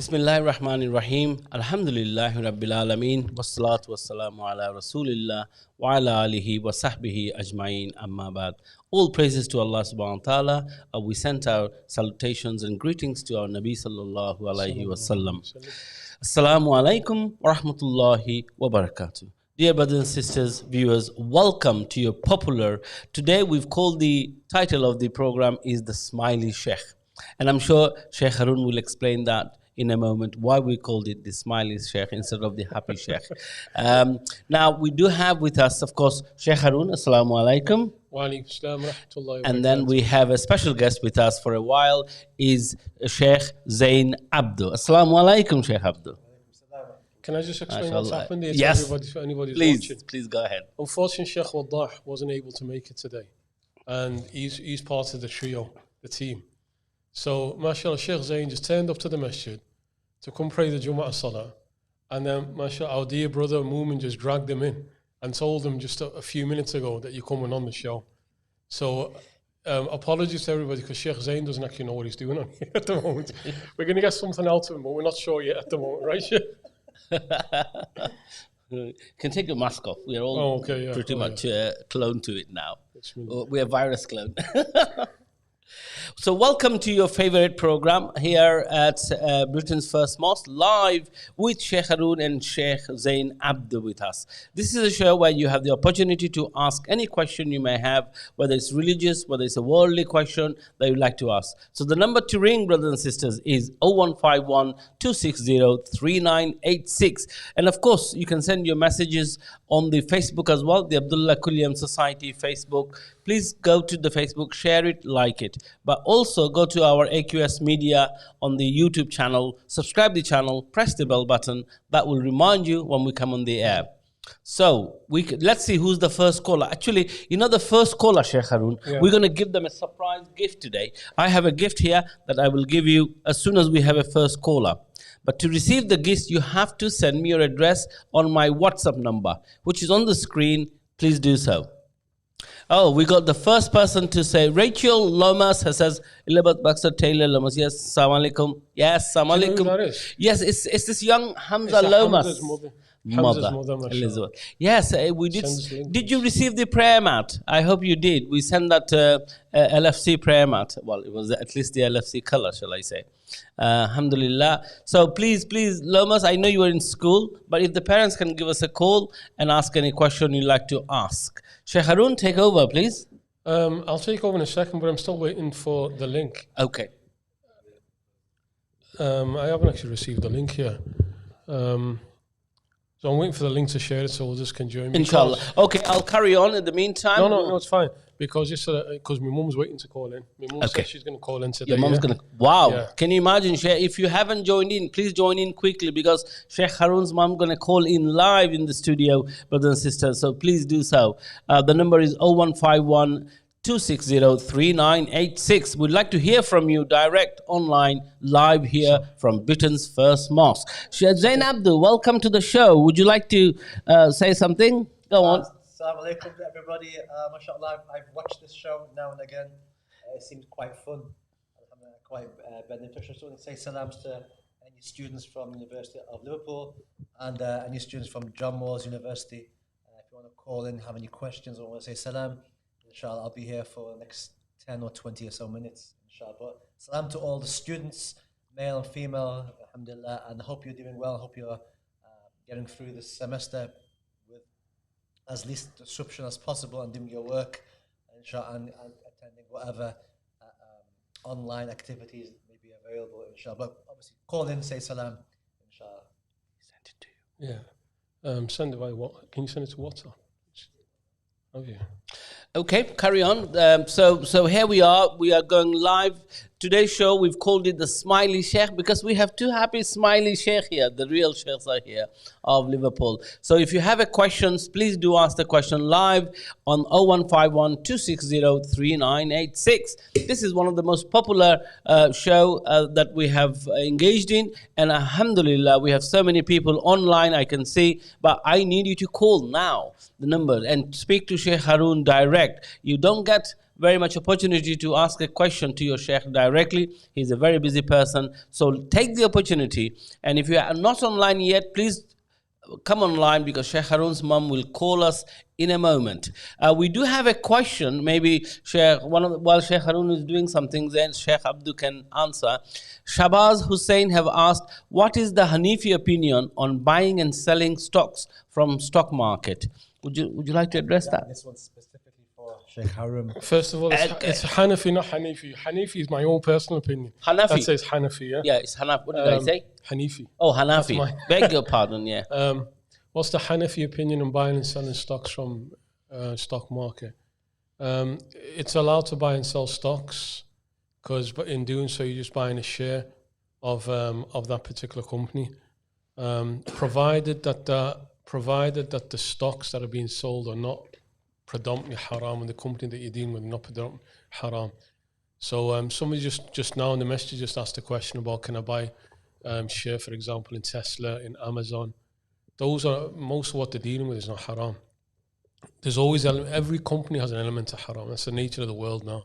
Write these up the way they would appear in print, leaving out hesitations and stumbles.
Bismillahir Rahmanir Rahim. Alhamdulillahi Rabbil Alameen. Wassalatu wassalamu ala Rasulillah wa ala alihi wa sahbihi ajma'in. Amma ba'd. All praises to Allah subhanahu wa ta'ala. We sent our salutations and greetings to our Nabi sallallahu alayhi wa sallam. Assalamu alaikum wa rahmatullahi wa barakatuh. Dear brothers and sisters, viewers, welcome to your popular. Today we've called the title of the program is the Smiley Sheikh. And I'm sure Sheikh Haroon will explain that in a moment why we called it the Smiley Sheikh instead of the Happy Sheikh. Now we do have with us, of course, Sheikh Haroon. Assalamu alaikum. Wa alaikum assalam wa rahmatullahi wa barakatuh. And then we have a special guest with us for a while is Sheikh Zain Abdul. Assalamu alaikum, Sheikh Abdul. Can I just explain what's happened here to Yes. everybody, for anybody Please, watching? please go ahead. Unfortunately, Sheikh Waddah wasn't able to make it today. And he's part of the trio, the team. So, mashallah, Sheikh Zain just turned up to the masjid to come pray the Jumu'ah Salah. And then, mashallah, our dear brother Mumin just dragged him in and told him just a few minutes ago that you're coming on the show. So, apologies to everybody because Sheikh Zain doesn't actually know what he's doing on here at the moment. We're going to get something out of him, but we're not sure yet at the moment, right, Sheikh? Can take your mask off. We are all pretty much cloned to it now. We are virus clone. So welcome to your favorite program here at Britain's First Mosque, live with Sheikh Haroon and Sheikh Zain Abdul with us. This is a show where you have the opportunity to ask any question you may have, whether it's religious, whether it's a worldly question that you'd like to ask. So the number to ring, brothers and sisters, is 0151 260 3986. And of course, you can send your messages on the Facebook as well, the AQS Facebook. Please go to the Facebook, share it, like it. But also go to our AQS Media on the YouTube channel, subscribe the channel, press the bell button. That will remind you when we come on the air. So let's see who's the first caller. Actually, you know the first caller, Sheikh Haroon, we're going to give them a surprise gift today. I have a gift here that I will give you as soon as we have a first caller. But to receive the gift, you have to send me your address on my WhatsApp number, which is on the screen. Please do so. Oh, we got the first person to say, Rachel Lomas says, Elizabeth Baxter Taylor Lomas. Yes, Assalamu alaikum. Yes, Assalamu alaikum. Do you know who that is? Yes, it's this young Hamza Lomas. Hamza's mother, Elizabeth. Yes, we did. Did you receive the prayer mat? I hope you did. We sent that LFC prayer mat. Well, it was at least the LFC color, shall I say. Alhamdulillah. So please, Lomas, I know you were in school, but if the parents can give us a call and ask any question you'd like to ask. Sheikh Haroon, take over, please. I'll take over in a second, but I'm still waiting for the link. Okay. I haven't actually received the link here. So I'm waiting for the link to share it so others can join me. Inshallah. Okay, I'll carry on in the meantime. No, it's fine. Because my mum's waiting to call in. My mum said she's going to call in today. Your mum's going to... Wow. Yeah. Can you imagine, Sheikh? If you haven't joined in, please join in quickly because Sheikh Haroon's mum going to call in live in the studio, brothers and sisters. So please do so. The number is 0151 260 3986. We'd like to hear from you direct, online, live here from Britain's First Mosque. Sheikh Zain Abdul, welcome to the show. Would you like to say something? Go on. Assalamu alaikum to everybody. MashaAllah, I've watched this show now and again. It seems quite fun, quite beneficial. So I want to say salams to any students from the University of Liverpool and any students from John Moores University. If you want to call in, have any questions or want to say salam, inshallah, I'll be here for the next 10 or 20 or so minutes, inshallah. But salam to all the students, male and female, alhamdulillah, and I hope you're doing well. I hope you're getting through this semester with as least disruption as possible and doing your work, inshallah, and attending whatever online activities may be available, inshallah. But obviously, call in, say salam, inshallah. Send it to you. Yeah. Send it by what? Can you send it to WhatsApp? Oh, yeah. Okay, carry on. So here we are. We are going live. Today's show, we've called it the Smiley Sheikh because we have two happy Smiley Sheikh here. The real Sheikhs are here of Liverpool. So if you have a questions, please do ask the question live on 0151 260 3986. This is one of the most popular show that we have engaged in. And alhamdulillah, we have so many people online, I can see. But I need you to call now the number and speak to Sheikh Haroon direct. You don't get very much opportunity to ask a question to your Sheikh directly. He's a very busy person. So take the opportunity. And if you are not online yet, please come online, because Sheikh Haroon's mum will call us in a moment. We do have a question. Maybe while Sheikh Haroon is doing something, then Sheikh Abdu can answer. Shabaz Hussain have asked, what is the Hanifi opinion on buying and selling stocks from stock market? Would you like to address that? This one's specifically for Sheikh Haroon. First of all, it's Hanafi, not Hanifi. Hanifi is my own personal opinion. Hanafi? That says Hanafi, yeah? Yeah, it's Hanafi. What did I say? Hanifi. Oh, Hanafi. Beg your pardon, yeah. What's the Hanafi opinion on buying and selling stocks from stock market? It's allowed to buy and sell stocks, because in doing so, you're just buying a share of that particular company, provided that the stocks that are being sold are not predominantly haram, and the company that you're dealing with not predominantly haram. So somebody just now in the message just asked a question about, can I buy share, for example, in Tesla, in Amazon? Those are most of what they're dealing with is not haram. There's always every company has an element of haram. That's the nature of the world now.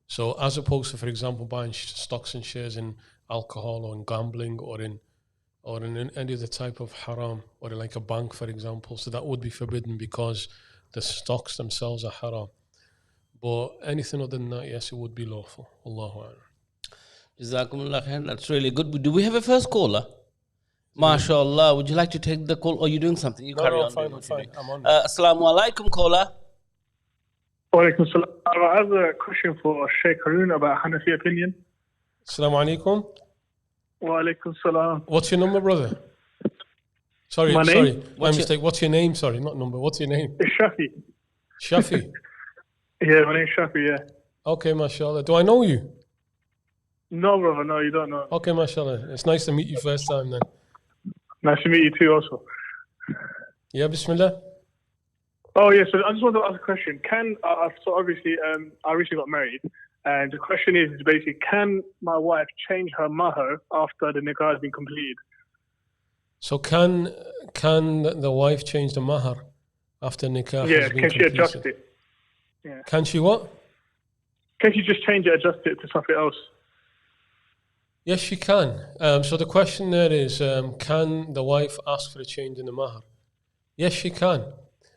So as opposed to, for example, buying stocks and shares in alcohol or in gambling or in any other type of haram, or in like a bank, for example, so that would be forbidden because the stocks themselves are haram. But anything other than that, yes, it would be lawful. Allahu Akbar. Jazakumullah khair. That's really good. Do we have a first caller? MashaAllah. Would you like to take the call? Or are you doing something? You carry on. I'm fine. I'm on. Assalamu alaikum, caller. Walaikum salam. I have a question for Sheikh Haroon about Hanafi opinion. Assalamu alaikum. Walaikum salam. What's your number, brother? Sorry. My mistake. What's your name? Sorry, not number. What's your name? It's Shafi. Shafi? Yeah, my name's Shafi, yeah. Okay, mashallah. Do I know you? No, brother, no, you don't know. Okay, mashallah. It's nice to meet you first time then. Nice to meet you too also. Yeah, bismillah. Oh, yeah, so I just wanted to ask a question. So obviously, I recently got married, and the question is basically, can my wife change her mahar after the nikah has been completed? So can the wife change the mahar after nikah Yeah, has been can she completed? adjust it? Yeah. Can she what? Can she just change it, adjust it to something else? Yes, she can. So the question there is, can the wife ask for a change in the mahar? Yes, she can.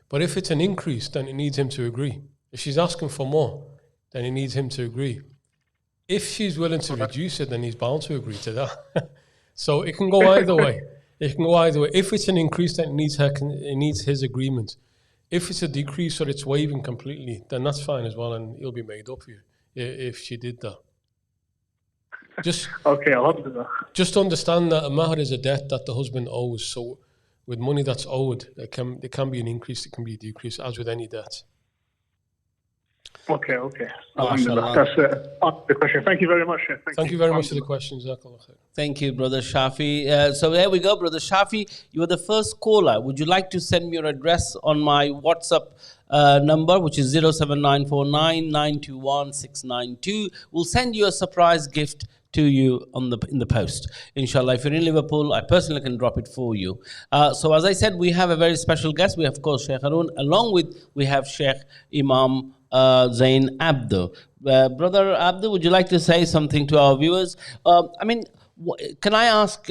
But if it's an increase, then it needs him to agree. If she's asking for more, then it needs him to agree. If she's willing to reduce it, then he's bound to agree to that. So it can go either way. It can go either way. If it's an increase, then it needs his agreement. If it's a decrease or it's waiving completely, then that's fine as well, and it'll be made up for you if she did that. Okay, alhamdulillah. Just understand that a mahar is a debt that the husband owes. So with money that's owed, there can be an increase, it can be a decrease, as with any debt. Okay. Alhamdulillah. That's the question. Thank you very much. Thank you very much for the question. Thank you, Brother Shafi. So there we go, Brother Shafi. You are the first caller. Would you like to send me your address on my WhatsApp number, which is 07949 921 692? We'll send you a surprise gift to you in the post. Inshallah, if you're in Liverpool, I personally can drop it for you. So as I said, we have a very special guest. We have, of course, Sheikh Haroon. Along with, we have Sheikh Imam Zain Abdu. Brother Abdu, would you like to say something to our viewers? Can I ask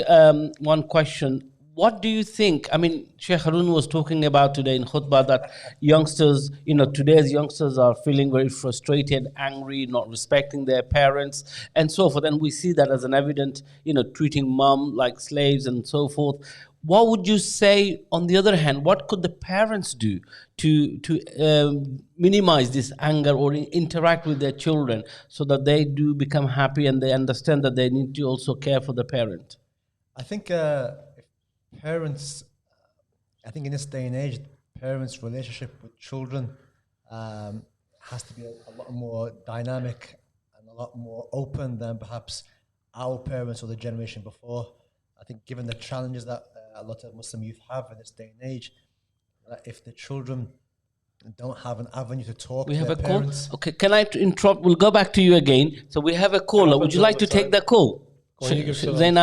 one question? What do you think? Sheikh Haroon was talking about today in khutbah that youngsters, today's youngsters are feeling very frustrated, angry, not respecting their parents, and so forth. And we see that as an evident, treating mom like slaves and so forth. What would you say, on the other hand, what could the parents do to minimize this anger or interact with their children so that they do become happy and they understand that they need to also care for the parent? I think parents, I think in this day and age, parents' relationship with children has to be a lot more dynamic and a lot more open than perhaps our parents or the generation before. I think given the challenges that a lot of Muslim youth have in this day and age, if the children don't have an avenue to talk to their parents... Okay, can I interrupt? We'll go back to you again. So we have a caller. Would you like to take the call? Sheikh Zain,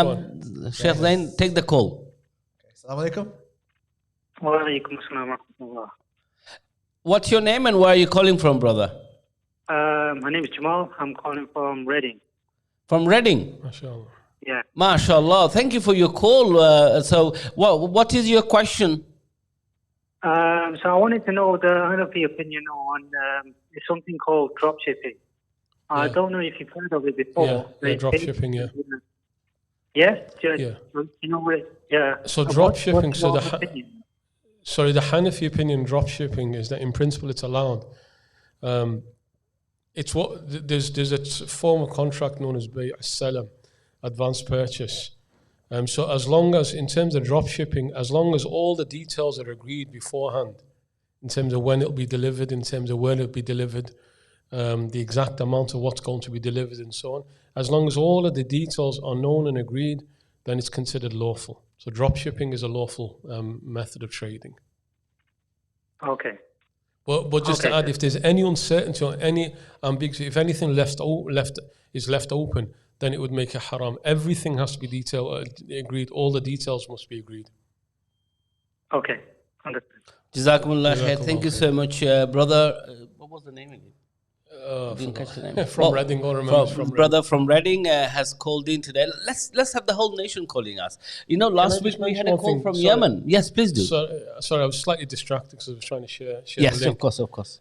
take the call. Assalamu alaikum. Wa alaikum assalam wa rahmatullah. What's your name and where are you calling from, brother? My name is Jamal. I'm calling from Reading. From Reading? MashaAllah. Yeah. MashaAllah. Thank you for your call. So what is your question? So I wanted to know the Hanafi opinion on something called dropshipping. I don't know if you've heard of it before. Yeah, dropshipping, yeah. Yeah? Yeah. You know what? Yeah. So dropshipping, the Hanafi opinion, dropshipping is that in principle it's allowed. It's what there's a form of contract known as bay' as-salam, advance purchase. So as long as, in terms of dropshipping, as long as all the details are agreed beforehand, in terms of when it'll be delivered, in terms of where it'll be delivered, the exact amount of what's going to be delivered and so on, as long as all of the details are known and agreed, then it's considered lawful. So dropshipping is a lawful method of trading. Okay. But just to add, if there's any uncertainty or any ambiguity, if anything is left open, then it would make it haram. Everything has to be agreed. All the details must be agreed. Okay. Understood. Jazakumullah khair. Thank you so much, brother. What was the name again? Didn't catch the name. From Reading, or from brother from Reading has called in today. Let's have the whole nation calling us. You know, last week we had a call from Yemen. Yes, please do. Sorry, I was slightly distracted because I was trying to share. Yes, the link. of course.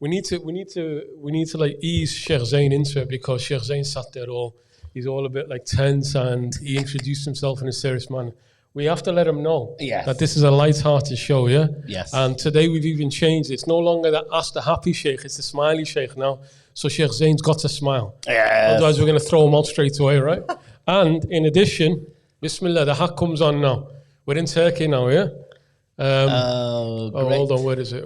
We need to like ease Sheikh Zain into it, because Sheikh Zain sat there he's all a bit like tense, and he introduced himself in a serious manner. We have to let him know that this is a light-hearted show, yeah? Yes. And today we've even changed. It's no longer the Ask the Happy Sheikh, it's the Smiley Sheikh now. So Sheikh Zain's got to smile. Yes. Otherwise we're going to throw him out straight away, right? And in addition, Bismillah, the hat comes on now. We're in Turkey now, yeah? Great. Hold on, where is it?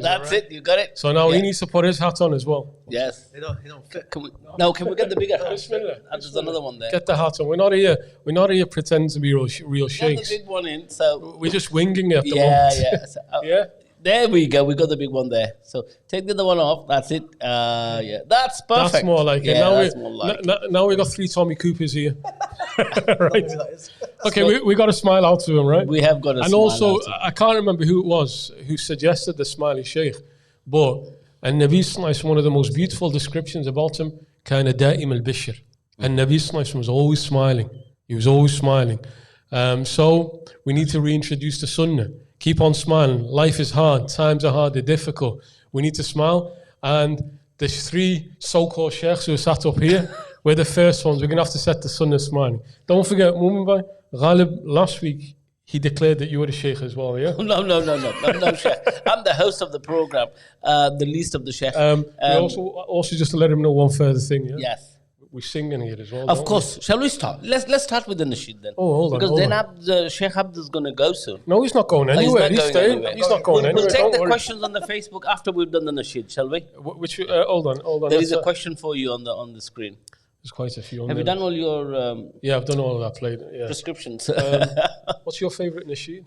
That's it, you got it. So now he needs to put his hat on as well. Yes. They don't fit. Can we get the bigger hat? Bismillah. And there's another one there. Get the hat on. We're not here pretending to be real Get sheikhs. the big one in, so... We're just winging it at the moment. Yeah. So, Yeah? There we go. We got the big one there. So take the other one off. That's it. Yeah, that's perfect. That's more like it. Now we got 3 Tommy Coopers here. Right. Okay, we got to smile out to him, right? We have got to smile. And also, I can't remember who it was who suggested the Smiley Sheikh, but and Nabi Sallallahu, one of the most beautiful descriptions about him, kind of da'im al-bishr. And Nabi Sallallahu was always smiling. He was always smiling. So we need to reintroduce the Sunnah. Keep on smiling. Life is hard. Times are hard. They're difficult. We need to smile. And there's 3 so-called sheikhs who are sat up here. We're the first ones. We're going to have to set the Sunnah smiling. Don't forget, Mumin bhai, Ghalib, last week, he declared that you were the sheikh as well, yeah? No, sheikh. I'm the host of the program, the least of the sheikh. Also, just to let him know one further thing, yeah? Yes. We sing in here as well. Of course. Shall we start? Let's start with the nasheed then. Oh, hold on. Because then Sheikh Abd is going to go soon. No, he's not going anywhere. He's staying. He's not going anywhere. We'll take the questions on the Facebook after we've done the nasheed, shall we? Which? Hold on. There is a question for you on the screen. There's quite a few. Have you done all your? Yeah, I've done all of that. Played. Yeah. Prescriptions. What's your favourite nasheed?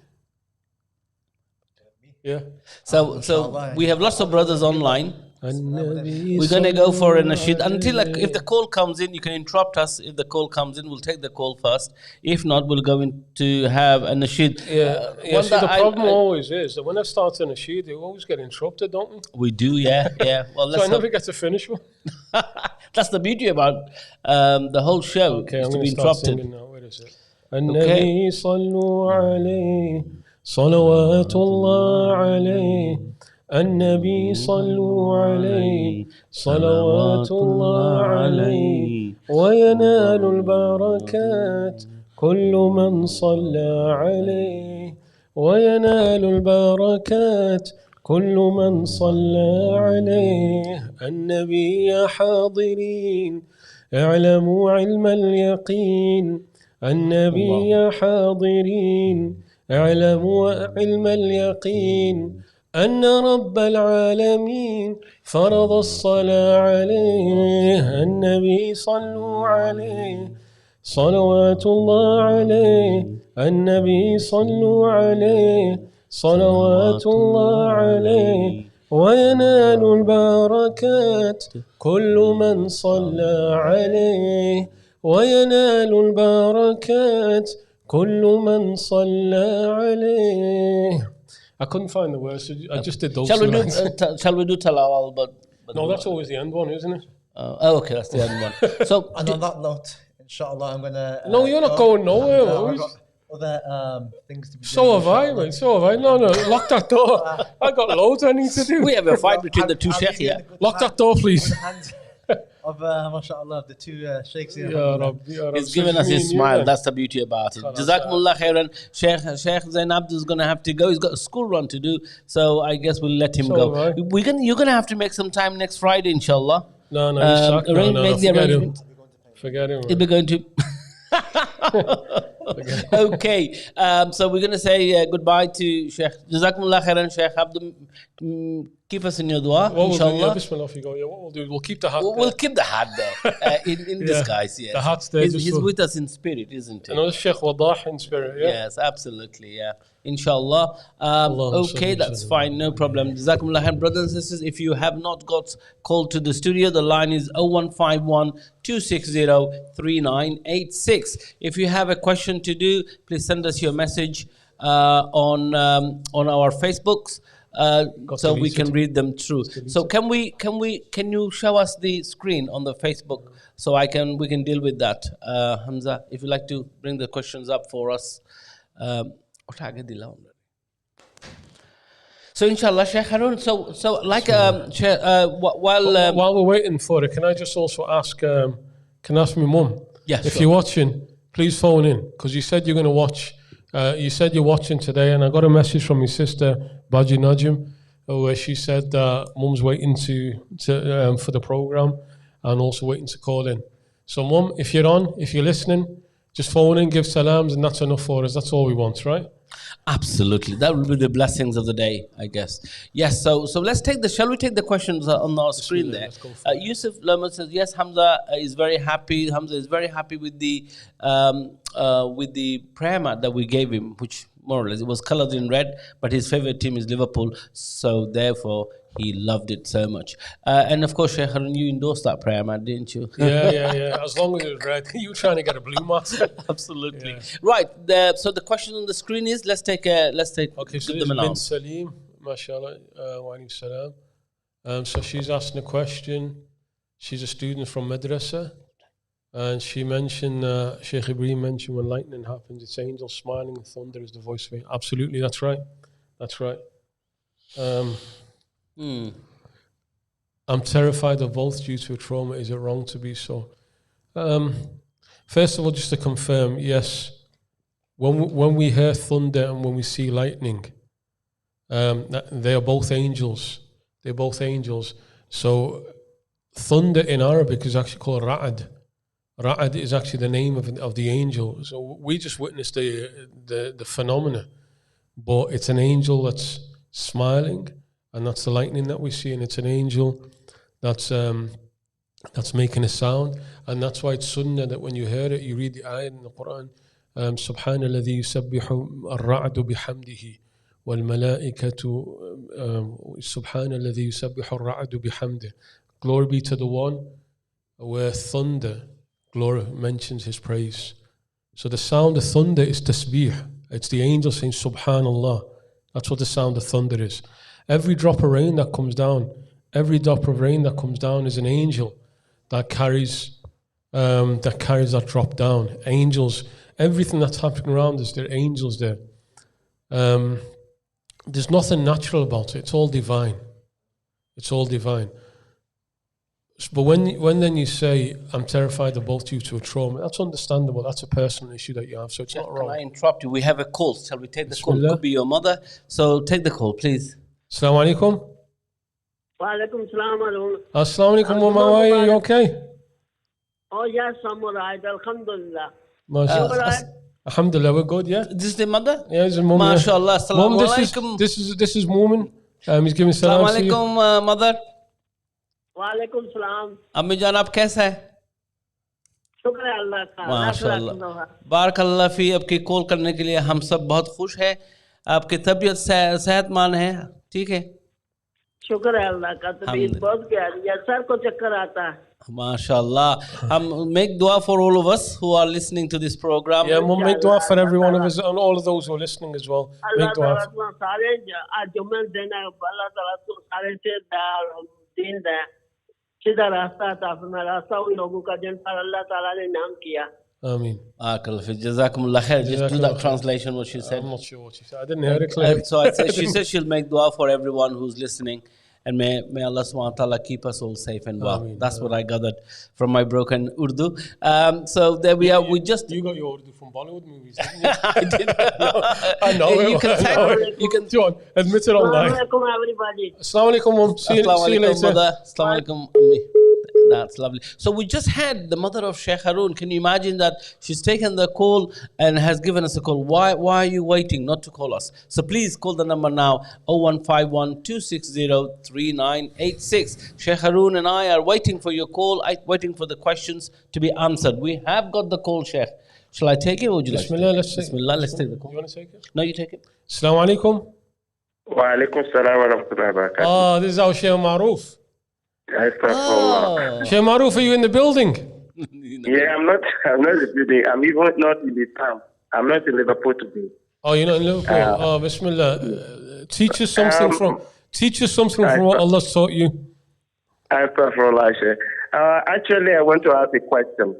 Yeah. So we have lots of brothers online. We're going to go for a nasheed until if the call comes in, you can interrupt us. If the call comes in, we'll take the call first. If not, we'll go in to have a nasheed. Yeah. See, the problem always is that when I start a nasheed, they always get interrupted, don't we? We do, yeah. Well, so I never get to finish one. That's the beauty about the whole show. Okay, is I'm to going be to start interrupted. singing now. Where is it? النبي صلوا عليه صلوات الله عليه النبي صلوا عليه صلوات الله عليه وينال البركات كل من صلى عليه وينال البركات كل من صلى عليه النبي يا حاضرين اعلموا علم اليقين النبي يا حاضرين اعلموا علم اليقين أن رب العالمين فرض الصلاة عليه النبي صلوا عليه صلوات الله عليه النبي صلوا عليه صلوات الله عليه وينال البركات كل من صلى عليه وينال البركات كل من صلى عليه. I couldn't find the words, so I just did those. Shall we do Talawal? But No, that's always the end one, isn't it? Okay, that's the end one. So, and on that note, inshallah, I'm gonna. No, you're not going nowhere. I've got other things to be so doing. Have I, mate. So have I. No, lock that door. I got loads I need to do. We have a fight between the two sheikhs here. Lock that door, please. Of mashallah, the two sheikhs here. He's giving us his smile. That's the beauty about it. Jazakumullah khairan. Sheikh Zainab is going to have to go. He's got a school run to do. So I guess we'll let him go. You're going to have to make some time next Friday, inshallah. No, forget him. He'll be going to... Okay, so we're going to say goodbye to Sheikh. Jazakumullah khairan, Sheikh Abdul. Keep us in your dua, inshallah. What we'll do, we'll keep the hat there. We'll keep the hat there in disguise, yes. The hat's there. He's with us in spirit, isn't he? And Sheikh Wadah in spirit, yeah. Yes, absolutely, yeah. Inshallah. Okay, that's fine, no problem. Jazakumullah khairan, brothers and sisters. If you have not got called to the studio, the line is 0151 260 3986. If you have a question to do, please send us your message on our Facebooks. So we can read them through. So can you show us the screen on the Facebook so we can deal with that? Hamza, if you'd like to bring the questions up for us. So inshallah, Sheikh Haroon, so like while we're waiting for it, can I just also ask my mum? Yes. If you're watching, please phone in, because you said you're going to watch. You said you're watching today, and I got a message from your sister Baji Najim, where she said that mum's waiting for the program and also waiting to call in. So mum, if you're listening, just phone in, give salams, and that's enough for us. That's all we want, right? Absolutely, that will be the blessings of the day, I guess. Yes. So shall we take the questions on our screen there? Yusuf Lerman says yes. Hamza is very happy. Hamza is very happy with the prayer mat that we gave him, which more or less it was colored in red, but his favorite team is Liverpool, so therefore he loved it so much. And of course, Sheikh Haroon, you endorsed that prayer mat, didn't you? Yeah. As long as it was red. You were trying to get a blue mat. Absolutely. Yeah. Right. So the question on the screen is, let's take. Okay, so this is Bin Salim, mashallah, wa alaykum salam. So she's asking a question. She's a student from Madrasa. And she mentioned, Sheikh Ibrahim mentioned, when lightning happens, it's angels smiling and thunder is the voice of it. Absolutely, that's right. That's right. I'm terrified of both due to a trauma. Is it wrong to be so? First of all, just to confirm, yes, when we hear thunder and when we see lightning, they are both angels. They're both angels. So thunder in Arabic is actually called Ra'ad. Ra'ad is actually the name of the angel. So we just witnessed the phenomena, but it's an angel that's smiling, and that's the lightning that we see, and it's an angel that's making a sound, and that's why it's sunnah that when you hear it, you read the ayat in the Quran. سبحان الذي يسبح الرعد بحمده والملائكة سبحان الذي يسبح الرعد بحمده. Glory be to the one where thunder mentions his praise. So the sound of thunder is tasbih. It's the angel saying Subhanallah. That's what the sound of thunder is. Every drop of rain that comes down, is an angel that carries that drop down. Angels, everything that's happening around us, there are angels there. There's nothing natural about it. It's all divine. It's all divine. But when then you say, I'm terrified of both due to a trauma, that's understandable. That's a personal issue that you have, so it's not wrong. Can I interrupt you? We have a call. Shall we take the call? It could be your mother. So take the call, please. Assalamu alaikum. Wa alaikum salam. Assalamu alaikum, Mama. Are you okay? Oh, yes, I'm all right. Alhamdulillah. Alhamdulillah, we're good, yeah? This is the mother? Yeah, this is Mum. MashaAllah. Assalamu alaikum. This is Mumin. He's giving salam. Assalamu alaikum, mother. वालेकुम सलाम अम्मी जान आप कैसा है शुक्र है अल्लाह का माशाअल्लाह बारकल्लाह फी आपकी कॉल करने के लिए हम सब बहुत खुश हैं आपकी तबीयत सेहतमंद है ठीक है शुक्र है अल्लाह का तबीयत बहुत प्यारी है सर को चक्कर आता है MashaAllah. Make dua for all of us who are listening to this program. Yeah, we'll make dua for every one of us and all of those who are listening as well. Make dua. सीधा रास्ता अता फरमाए रास्ता उन लोगों का जिन पर अल्लाह ताला ने नाम किया Ameen. Jazakumullah khair. Just do that translation what she said. I'm not sure what she said. I didn't hear it clearly. So she says she'll make dua for everyone who's listening. And may Allah subhanahu wa ta'ala keep us all safe and well. Ameen. That's what I gathered from my broken Urdu. So there we are. We just... You got your Urdu from Bollywood movies, didn't you? I did. I know You it. can type, you can... John, admit it online. Assalamualaikum everybody. Assalamu alaikum, Mum. See you later. Mother. Assalamu alaikum, Ammi. That's lovely. So we just had the mother of Sheikh Haroon. Can you imagine that she's taken the call and has given us a call? Why are you waiting not to call us? So please call the number now, 0151 260 3986. Sheikh Haroon and I are waiting for your call, waiting for the questions to be answered. We have got the call, Sheikh. Shall I take it or would you Bismillah, like to take it? Bismillah, let's take the call. You want to take it? No, you take it. Assalamu alaikum. Wa alaikum salam wa rahmatullahi wa barakatuh. Oh, this is our Sheikh Maroof. Oh. Sheikh Maroof, are you in the building? Yeah, I'm not in the building. I'm even not in the town. I'm not in Liverpool today. Oh, you're not in Liverpool? Oh, Bismillah. Teach us something from what Allah taught you. Astaghfirullah, Sheikh. Actually, I want to ask a question.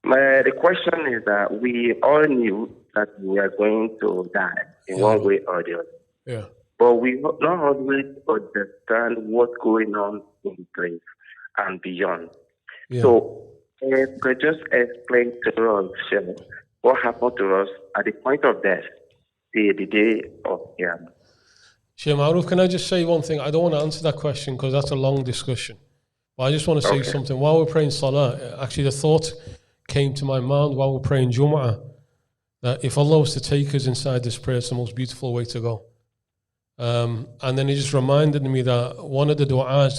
The question is that we all knew that we are going to die in one way or the other. Yeah. But we don't always understand what's going on in the grave and beyond. Yeah. So, could just explain to us, Sheikh, what happened to us at the point of death, the day of Qiyamah? Sheikh Maroof, can I just say one thing? I don't want to answer that question because that's a long discussion. But I just want to say something. While we're praying Salah, actually the thought came to my mind while we're praying Jumu'ah that if Allah was to take us inside this prayer, it's the most beautiful way to go. And then it just reminded me that one of the du'as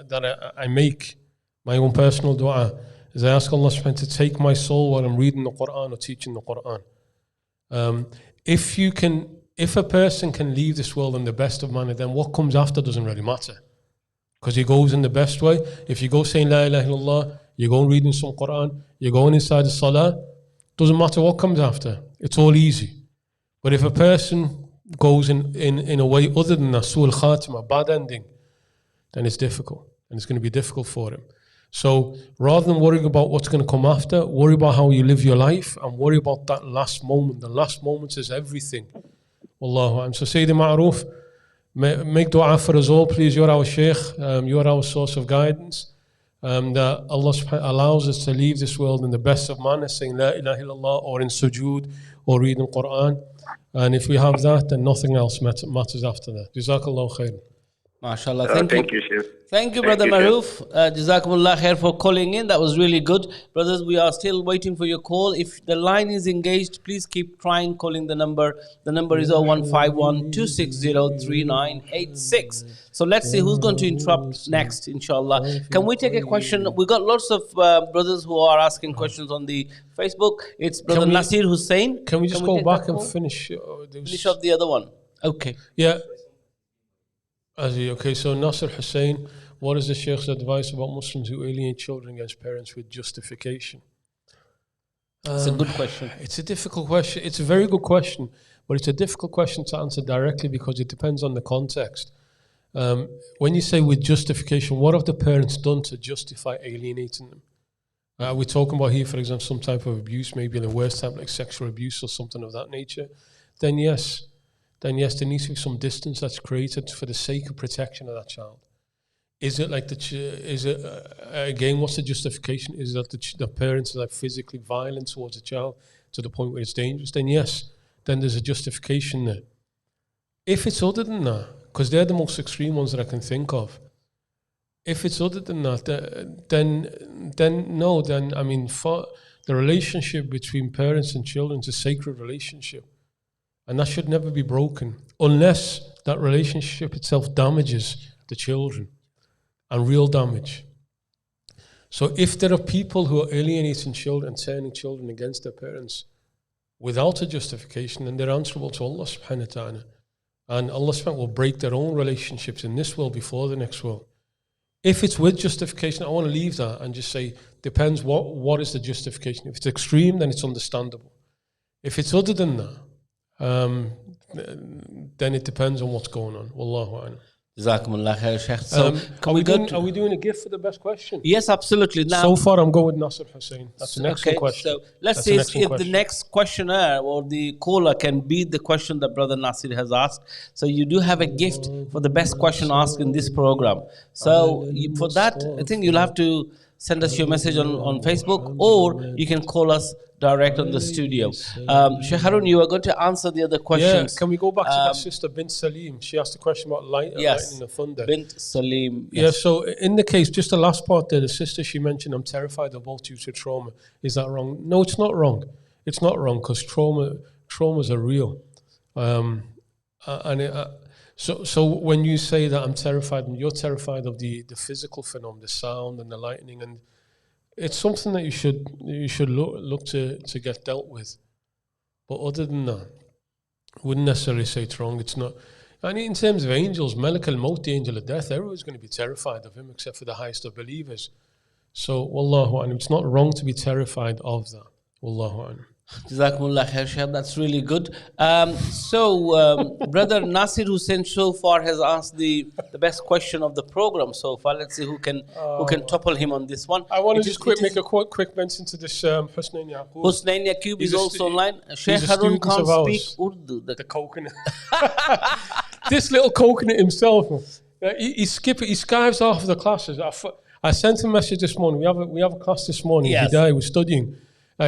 that I make, my own personal du'a, is I ask Allah subhanahu wa ta'ala to take my soul while I'm reading the Quran or teaching the Quran. If a person can leave this world in the best of manner, then what comes after doesn't really matter. Because he goes in the best way. If you go saying La ilaha illallah, you go reading some Quran, you're going inside the Salah, doesn't matter what comes after. It's all easy. But if a person goes in a way other than that, su'al khatima, bad ending, then it's difficult. And it's going to be difficult for him. So rather than worrying about what's going to come after, worry about how you live your life and worry about that last moment. The last moment is everything. Wallahu a'lam. So Sayyidi Ma'roof, make dua for us all, please. You're our Shaykh. You're our source of guidance. That Allah allows us to leave this world in the best of manner, saying La ilaha illallah or in sujood or reading Quran. And if we have that, then nothing else matters after that. Jazakallah khair. MashaAllah. Thank you, Sheikh. Thank you, Brother Maroof. Jazakumullah khair for calling in. That was really good. Brothers, we are still waiting for your call. If the line is engaged, please keep trying calling the number. The number is 0151 260 3986. So let's see who's going to interrupt next, inshallah. Can we take a question? We got lots of brothers who are asking questions on the Facebook. It's Brother Nasir Hussain. Can we just go back and finish? Finish off the other one. Okay. Yeah. Okay, so Nasir Hussain, what is the Sheikh's advice about Muslims who alienate children against parents with justification? It's a good question. It's a difficult question. It's a very good question, but it's a difficult question to answer directly because it depends on the context. When you say with justification, what have the parents done to justify alienating them? Are we talking about here, for example, some type of abuse, maybe the worst type, like sexual abuse or something of that nature? Then yes, there needs to be some distance that's created for the sake of protection of that child. Is it like again, what's the justification? Is that the parents are like physically violent towards the child to the point where it's dangerous? Then yes, then there's a justification there. If it's other than that, because they're the most extreme ones that I can think of, if it's other than that, then I mean, for the relationship between parents and children is a sacred relationship. And that should never be broken unless that relationship itself damages the children and real damage. So if there are people who are alienating children and turning children against their parents without a justification, then they're answerable to Allah subhanahu wa ta'ala. And Allah subhanahu wa ta'ala will break their own relationships in this world before the next world. If it's with justification, I want to leave that and just say, depends what is the justification. If it's extreme, then it's understandable. If it's other than that, then it depends on what's going on. Wallahu a'lam. Jazakumullah khair, Sheikh. So, are we doing a gift for the best question? Yes, absolutely. Now, so far, I'm going with Nasir Hussain. That's an excellent question. So let's see if the next questioner or the caller can beat the question that Brother Nasir has asked. So you do have a gift for the best question asked in this program. So for that, I think you'll have to send us your message on Facebook, or you can call us direct on the studio. Sheikh Haroon, you are going to answer the other questions. Yeah, can we go back to that sister Bint Salim? She asked a question about lightning and thunder. Bint Salim. Yes. Yeah, so in the case, just the last part there, the sister, she mentioned, I'm terrified of both due to trauma. Is that wrong? No, it's not wrong. It's not wrong, because traumas are real. So when you say that I'm terrified, and you're terrified of the physical phenomenon, the sound and the lightning, and it's something that you should look to get dealt with. But other than that, I wouldn't necessarily say it's wrong. It's not. And in terms of angels, Malak al-Maut, the angel of death, everyone's going to be terrified of him except for the highest of believers. So, wallahu a'lam, it's not wrong to be terrified of that. Wallahu a'lam. Jazakumullah khair, Sheikh. That's really good. Brother Nasir Hussain so far has asked the best question of the program so far. Let's see who can topple him on this one. I want to just make a quick mention to this Husnain Yaqub. Husnain Yaqub is also online. Sheikh Haroon can't speak Urdu. The coconut. This little coconut himself. He skives off the classes. I sent him a message this morning. We have a class this morning. Yes. We're studying.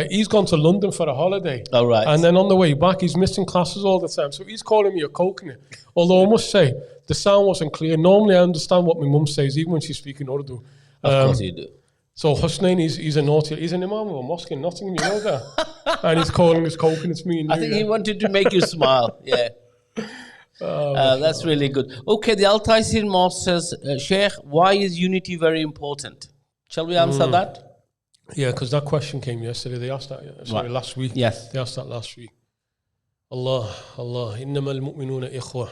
He's gone to London for a holiday. All right. And then on the way back, he's missing classes all the time. So he's calling me a coconut. Although I must say, the sound wasn't clear. Normally, I understand what my mum says, even when she's speaking Urdu. Of course you do. So Husnain, he's a naughty. He's an imam of a mosque in Nottingham, you know that? And he's calling us coconuts, me and you. I think he wanted to make you smile. Yeah. That's really good. Okay, the Al Taysir Mosque says, Sheikh, why is unity very important? Shall we answer that? Yeah, because that question came yesterday. They asked that last week. Yes. They asked that last week. Allah, innama al-mu'minuna ikhwah.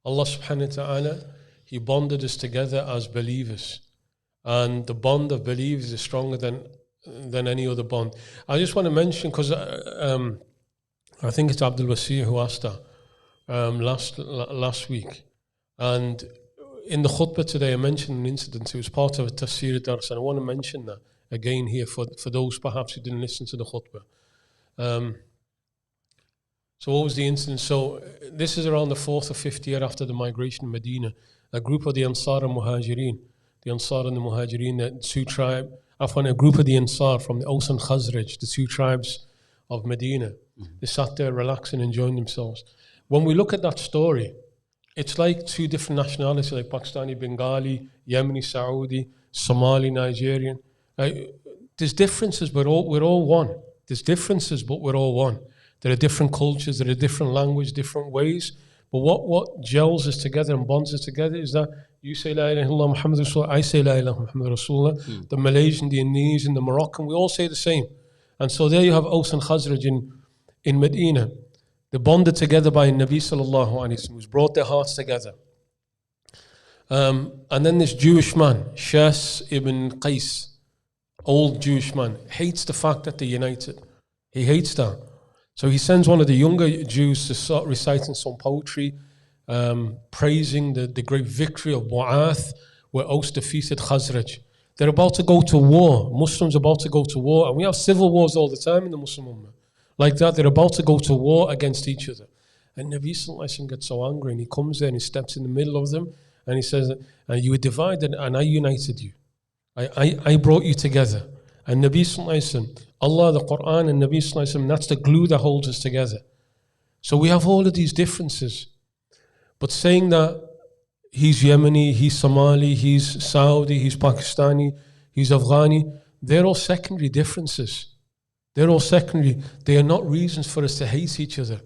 Allah subhanahu wa ta'ala, He bonded us together as believers. And the bond of believers is stronger than any other bond. I just want to mention, because I think it's Abdul Wasir who asked that last week. And in the khutbah today, I mentioned an incident. It was part of a tafsir dars, and I want to mention that again here for those perhaps who didn't listen to the khutbah. So what was the incident? So this is around the 4th or 5th year after the migration of Medina. A group of the Ansar and Muhajirin, the Ansar and the Muhajirin, the two tribes, a group of the Ansar from the Aus and Khazraj, the two tribes of Medina, they sat there relaxing, enjoying themselves. When we look at that story, it's like two different nationalities, like Pakistani, Bengali, Yemeni, Saudi, Somali, Nigerian. There's differences, but we're all one. There's differences, but we're all one. There are different cultures, there are different languages, different ways. But what gels us together and bonds us together is that you say La ilaha illallah Muhammad Rasulullah, I say La ilaha Muhammad Rasulullah, the Malaysian, the Indonesian, the Moroccan, we all say the same. And so there you have Aus and Khazraj in Medina. They're bonded together by Nabi sallallahu alayhi wa sallam, who's brought their hearts together. And then this Jewish man, Shas ibn Qais, old Jewish man, hates the fact that they're united. He hates that. So he sends one of the younger Jews to start reciting some poetry, praising the great victory of Mu'ath, where Aus defeated Khazraj. They're about to go to war. Muslims are about to go to war. And we have civil wars all the time in the Muslim Ummah. Like that, they're about to go to war against each other. And Nabi Sallallahu Alaihi Wasallam gets so angry, and he comes there and he steps in the middle of them, and he says, and you were divided, and I united you. I brought you together. And Nabi Sallallahu Alaihi Wasallam, Allah, the Quran, and Nabi Sallallahu Alaihi Wasallam, that's the glue that holds us together. So we have all of these differences. But saying that he's Yemeni, he's Somali, he's Saudi, he's Pakistani, he's Afghani, they're all secondary differences. They're all secondary. They are not reasons for us to hate each other.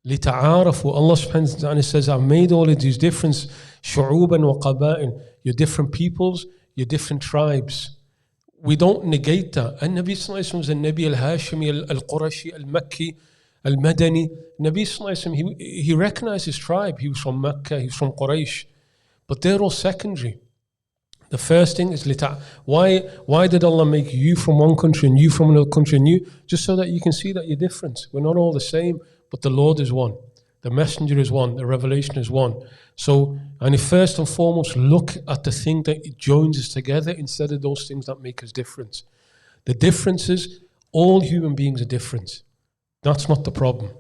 لِتَعَارَفُوا Allah subhanahu wa ta'ala says, I've made all of these different شُعُوبًا وَقَبَائِلًا, your different peoples, your different tribes. We don't negate that. And Nabi Sallallahu Alaihi Wasallam was a Nabi al-Hashimi, al-Qurashi, al-Makki, al-Madani. Nabi Sallallahu Alaihi Wasallam, he recognized his tribe. He was from Mecca, he was from Quraysh. But they're all secondary. The first thing is, why did Allah make you from one country and you from another country and you? Just so that you can see that you're different. We're not all the same, but the Lord is one. The messenger is one, the revelation is one. So, and if first and foremost, look at the thing that joins us together instead of those things that make us different. The difference is all human beings are different. That's not the problem.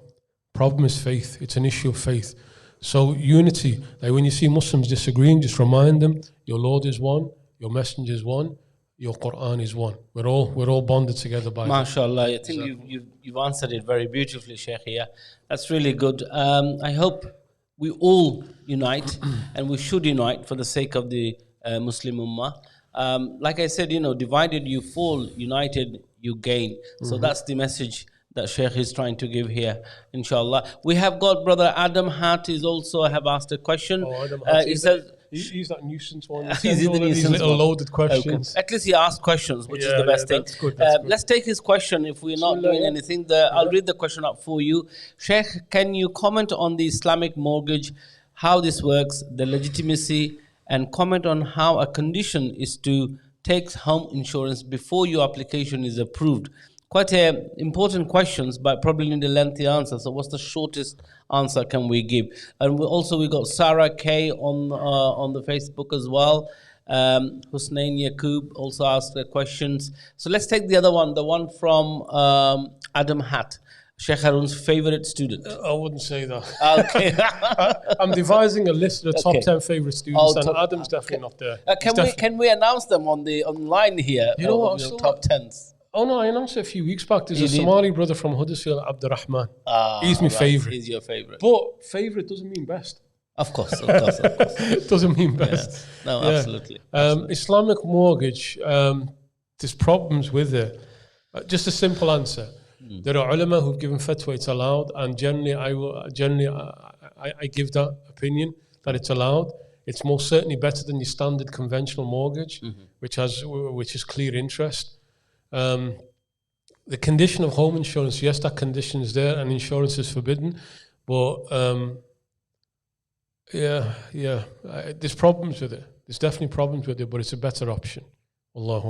Problem is faith. It's an issue of faith. So unity, like when you see Muslims disagreeing, just remind them, your Lord is one, your messenger is one, your Quran is one. We're all bonded together by MashaAllah. I think you've answered it very beautifully, Sheikh. Yeah, that's really good. I hope we all unite, and we should unite for the sake of the Muslim Ummah. Like I said, divided you fall, united you gain. So that's the message that Sheikh is trying to give here, inshallah. We have got brother Adam Hart is also have asked a question. Oh, Adam Hart. He says, he's that nuisance one. He's the these little loaded questions. Okay. At least he asked questions, which is the best thing. That's good, that's good. Let's take his question. If we're not doing anything, I'll read the question up for you. Sheikh, can you comment on the Islamic mortgage, how this works, the legitimacy, and comment on how a condition is to take home insurance before your application is approved? Quite important questions, but probably need a lengthy answer. So what's the shortest answer can we give? And we got Sarah K on the Facebook as well. Husnain Yaqub also asked questions. So let's take the other one, the one from Adam Hatt, Sheikh Haroon's favorite student. I wouldn't say that. Okay. I'm devising a list of the top 10 favorite students, and Adam's definitely not there. Can we announce them online here? You know what? Top 10s. Oh no, I announced it a few weeks back. There's a Somali brother from Huddersfield, Abdurrahman. He's my favourite. He's your favourite. But favourite doesn't mean best. Of course. It doesn't mean best. Yeah. No, absolutely. Islamic mortgage, there's problems with it. Just a simple answer. There are ulama who've given fatwa it's allowed, and generally I give that opinion that it's allowed. It's most certainly better than your standard conventional mortgage, which is clear interest. The condition of home insurance, yes, that condition is there, and insurance is forbidden. But there's problems with it. There's definitely problems with it, but it's a better option. Allahu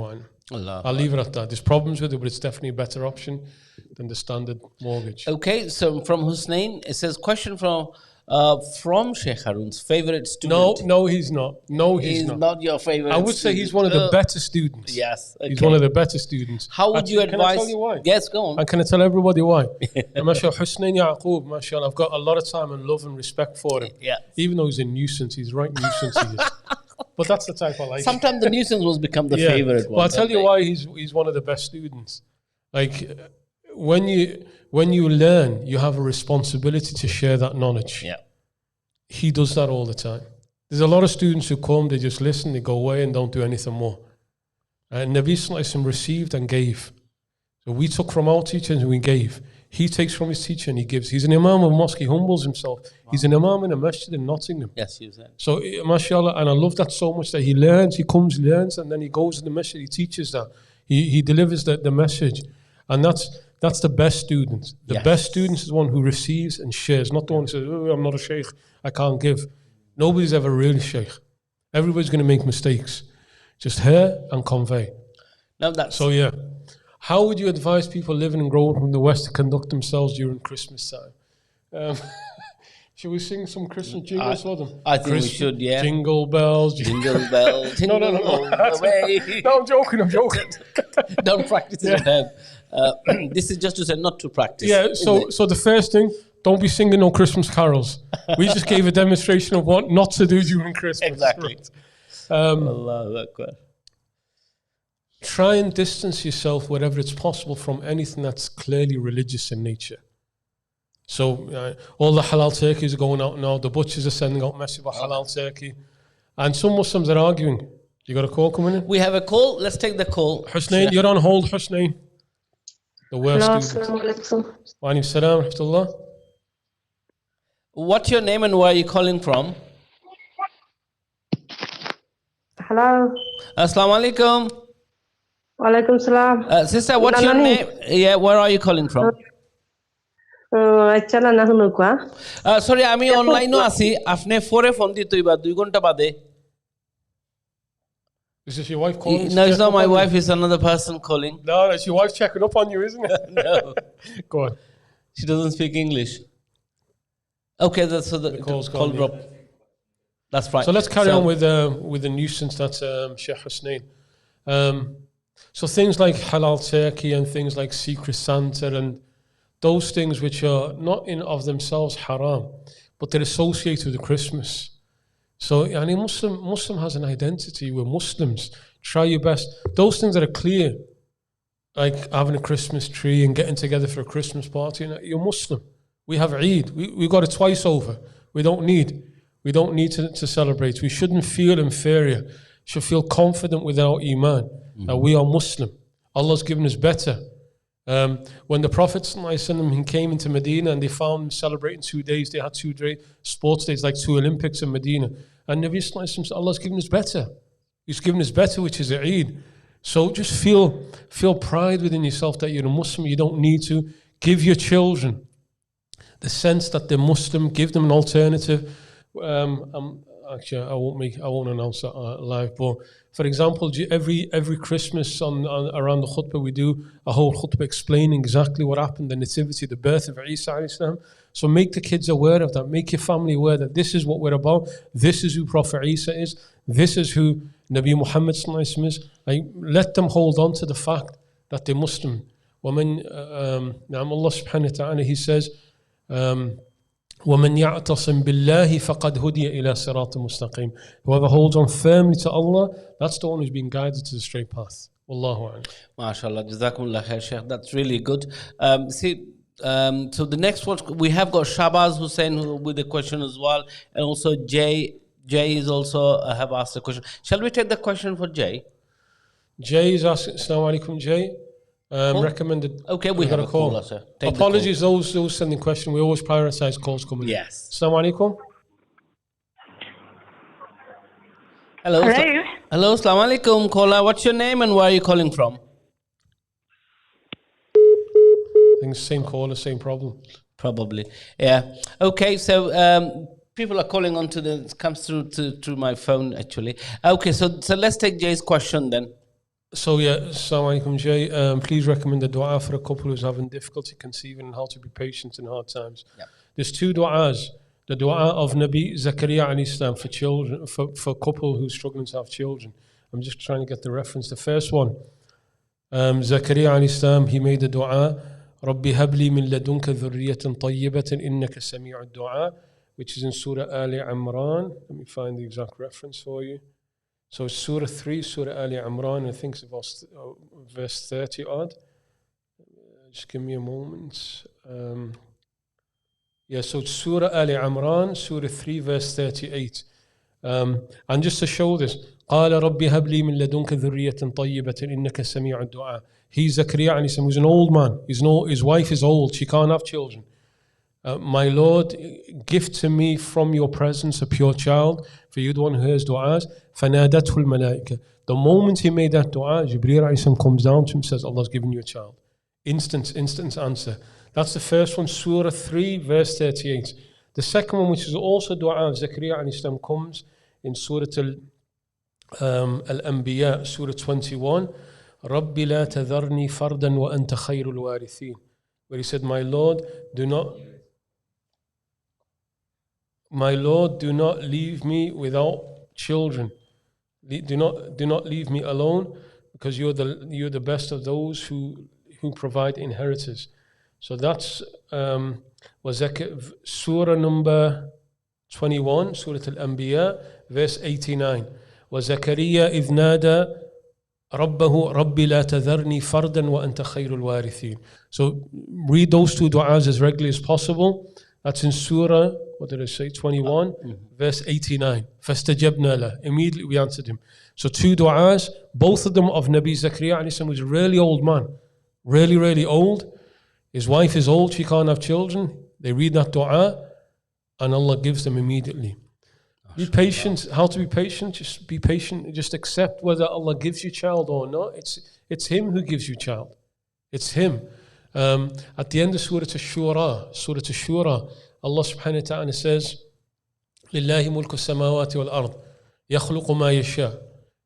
A'lam. I'll leave it at that. There's problems with it, but it's definitely a better option than the standard mortgage. Okay, so from Husnain, it says, question from Sheikh Haroon's favorite student. No, he's not. No, he's not your favorite. I would say he's one of the better students. Yes, okay. He's one of the better students. How would you advise? Can I tell you why? Yes, go on. And can I tell everybody why? MashaAllah, Husnain Yaqub, MashaAllah, I've got a lot of time and love and respect for him. Yeah. Even though he's a nuisance, he's right nuisance he is. But that's the type I like. Sometimes the nuisance will become the favorite one. Well, I'll tell you why he's one of the best students. Like when you learn, you have a responsibility to share that knowledge. Yeah. He does that all the time. There's a lot of students who come, they just listen, they go away and don't do anything more. And Nabi Sallallahu Alaihi Wasallam received and gave. So we took from our teachers and we gave. He takes from his teacher and he gives. He's an imam of a mosque, he humbles himself. Wow. He's an imam in a masjid in Nottingham. Yes, he is. So, mashallah, and I love that so much that he learns, he comes, learns, and then he goes to the masjid, he teaches that. He delivers the message. And that's the best student. The best student is the one who receives and shares, not the one who says, oh, I'm not a sheikh, I can't give. Nobody's ever really sheikh. Everybody's going to make mistakes. Just hear and convey. Now that's so, yeah. How would you advise people living and growing from the West to conduct themselves during Christmas time? Should we sing some Christmas jingles for them? I think we should, yeah. Jingle bells. Jingle bells. Jingle No. No, I'm joking. Don't practice it at home. This is just to say not to practice. Yeah, so the first thing, don't be singing no Christmas carols. We just gave a demonstration of what not to do during Christmas. Exactly. Allahu Akbar. Try and distance yourself wherever it's possible from anything that's clearly religious in nature. So all the halal turkeys are going out now. The butchers are sending out messages about halal turkey. And some Muslims are arguing. You got a call coming in? We have a call. Let's take the call. Husnain, you're on hold, Husnain. The worst student. Wa alaikum salam wa rahmatullah. What's your name and where are you calling from? Hello. Assalamu alaikum. Walaikum salam. Sister, what's your name? Yeah, where are you calling from? Sorry, আমি অনলাইনও আছি আপনি ফোরে phone দিতেইবা 2 ঘন্টা বাদে Is this your wife calling? No, it's not my wife, it's another person calling. No, it's your wife checking up on you, isn't it? No. Go on. She doesn't speak English. Okay, so the call drop. That's right. So let's carry on with the nuisance that's Sheikh Husnain. So things like halal turkey and things like Secret Santa and those things which are not in of themselves haram, but they're associated with Christmas. So any Muslim has an identity. We're Muslims. Try your best. Those things that are clear, like having a Christmas tree and getting together for a Christmas party, you're Muslim. We have Eid. We got it twice over. We don't need to celebrate. We shouldn't feel inferior. Should feel confident with our iman that we are Muslim. Allah's given us better. When the Prophet ﷺ came into Medina and they found him celebrating 2 days, they had 2 sports days, like 2 Olympics in Medina. And Nabi ﷺ said, Allah's given us better. He's given us better, which is Eid. So just feel pride within yourself that you're a Muslim. You don't need to. Give your children the sense that they're Muslim. Give them an alternative. Actually, I won't announce that live. But for example, every Christmas around the khutbah, we do a whole khutbah explaining exactly what happened, the nativity, the birth of Isa alayhi salam. So make the kids aware of that. Make your family aware that this is what we're about. This is who Prophet Isa is. This is who Nabi Muhammad is. Let them hold on to the fact that they're Muslim. وَمَنْ Allah subhanahu wa ta'ala, He says, وَمَنْ يَعْتَصِمْ بِاللَّهِ فَقَدْ هُدِيَ إِلَى صِرَاطٍ مُسْتَقِيمٍ. Whoever holds on firmly to Allah, that's the one who's been guided to the straight path. Wallahu a'lam. MashaAllah, Jazakumullah khair, Sheikh. That's really good. So the next one, we have got Shabaz Hussain with a question as well, and also Jay is also have asked a question. Shall we take the question for Jay? Jay is asking, Assalamu alaikum, Jay. Recommended. Okay, we have a call. Sir. Apologies, those sending questions. We always prioritize calls coming in. Yes. Assalamu alaikum. Hello. Hello, assalamu alaikum, caller. What's your name and where are you calling from? I think it's the same caller, same problem. Probably. Yeah. Okay, so people are calling onto it comes through to my phone actually. Okay, so let's take Jay's question then. So yeah, Assalamu alaikum, Jay. Please recommend a dua for a couple who's having difficulty conceiving and how to be patient in hard times. Yep. There's 2 du'as. The dua of Nabi Zakaria alayhi salam for children, for a couple who's struggling to have children. I'm just trying to get the reference. The first one, Zakaria alayhi salam, he made a dua, Rabbi habli min ladunka dhurriyatan tayyibatan innaka sami'ud du'a, which is in Surah Ali Imran. Let me find the exact reference for you. So it's Surah 3, Surah Ali Imran, I think it's verse 30 odd. Just give me a moment. So it's Surah Ali Imran, Surah 3, verse 38. And just to show this, قال ربي هب لي من لدنك ذرية طيبة إنك سميع الدعاء. He's Zakaria and he's an old man. His wife is old. She can't have children. My Lord, give to me from your presence a pure child, for you're the one who hears du'as. فَنَادَتْهُ الْمَلَائِكَةِ. The moment he made that du'a, Jibreel comes down to him and says, Allah's given you a child. Instant answer. That's the first one, Surah 3, verse 38. The second one, which is also du'a of Zakaria, comes in Surah Al-Anbiya, Surah 21. رَبِّ لَا تَذَرْنِي فَرْدًا وَأَنْتَ خَيْرُ الْوَارِثِينَ. Where he said, My Lord, do not leave me without children. Do not leave me alone, because you're the best of those who provide inheritance. So that's Surah number 21, Surah Al-Anbiya, verse 89. وَزَكَرِيَّا إِذْ نَادَى رَبَّهُ رَبِّ لَا تَذَرْنِي فَرْدًا وَأَنْتَ خَيْرُ الْوَارِثِينَ. So read those 2 du'as as regularly as possible. That's in Surah, 21, verse 89. فَاسْتَجَبْنَا لَهُ. Immediately we answered him. So 2 du'as, both of them of Nabi Zakaria alayhi salam, who's a really old man. Really, really old. His wife is old, she can't have children. They read that du'a, and Allah gives them immediately. Be patient. How to be patient? Just be patient. Just accept whether Allah gives you child or not. It's Him who gives you child. It's Him. At the end of Surah Ash-Shura, Allah subhanahu wa ta'ala says, لِلَّهِ مُلْكُ السَّمَاوَاتِ وَالْأَرْضِ يَخْلُقُ مَا يَشَاءُ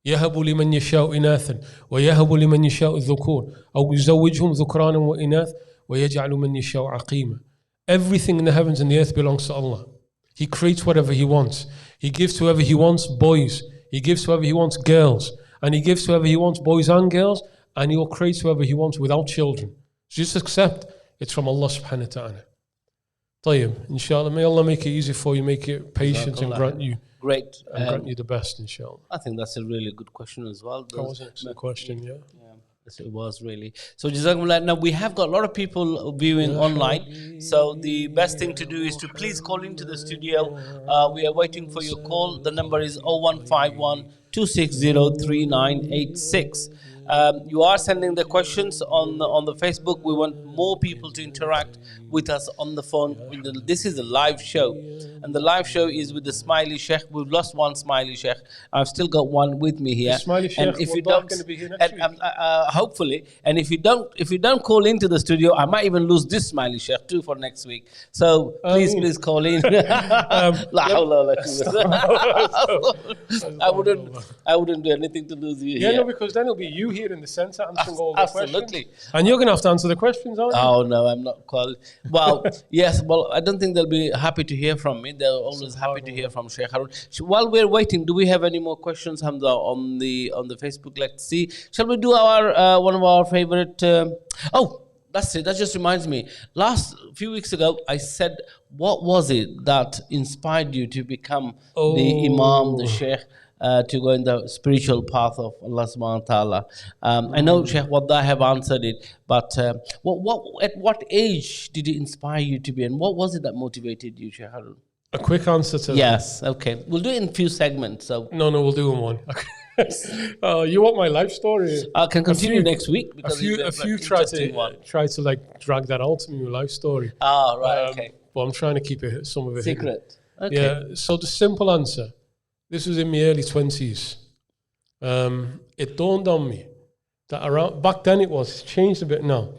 يَهَبُ لِمَنْ يَشَاءُ إِنَاثًا وَيَهَبُ لِمَنْ يَشَاءُ الذُّكُورَ أَوْ يُزَوِّجْهُمْ ذُكْرَانًا وَإِنَاثًا وَيَجْعَلُ مَنْ يَشَاءُ عَقِيمًا. everything in the heavens and the earth belongs to Allah. He creates whatever He wants. He gives to whoever He wants boys. He gives to whoever He wants girls. And He gives to whoever He wants boys and girls. And He will create whoever He wants without children. So just accept it's from Allah subhanahu wa ta'ala. Tayyib, inshallah, may Allah make it easy for you, make it patient and grant you the best, inshallah. I think that's a really good question as well. That was an excellent question, yeah. Yes, it was really. So Jazakumullah. Now we have got a lot of people viewing online. So the best thing to do is to please call into the studio. We are waiting for your call. The number is 0151 260 3986. You are sending the questions on the Facebook. We want more people to interact with us on the phone. This is a live show, and the live show is with the Smiley Sheikh. We've lost one Smiley Sheikh. I've still got one with me here. The Smiley Sheikh, and if you don't, going to be here next week. Hopefully, and if you don't call into the studio, I might even lose this Smiley Sheikh too for next week. So please call in. I wouldn't do anything to lose you. Yeah, no, because then it'll be you here in the centre answering all the Absolutely. questions. And you're going to have to answer the questions, aren't you? Oh, no, I'm not qualified. Well, yes, well, I don't think they'll be happy to hear from me. They're always happy to hear from Sheikh Haroon. While we're waiting, do we have any more questions, Hamza, on the Facebook? Let's see. Shall we do our one of our favorite... that's it. That just reminds me. Last few weeks ago, I said, what was it that inspired you to become the Imam, the Sheikh, to go in the spiritual path of Allah subhanahu wa ta'ala? I know Sheikh Wadda have answered it, but at what age did it inspire you to be, and what was it that motivated you, Sheikh Haroon? A quick answer to that. Yes, okay. We'll do it in a few segments. So No, we'll do in one. You want my life story? I can continue next week. Because a few try to like drag that out to me, your life story. Right, okay. But I'm trying to keep some of it secret. Hidden. Okay. Yeah, so the simple answer, this was in my early 20s. It dawned on me that back then it's changed a bit now.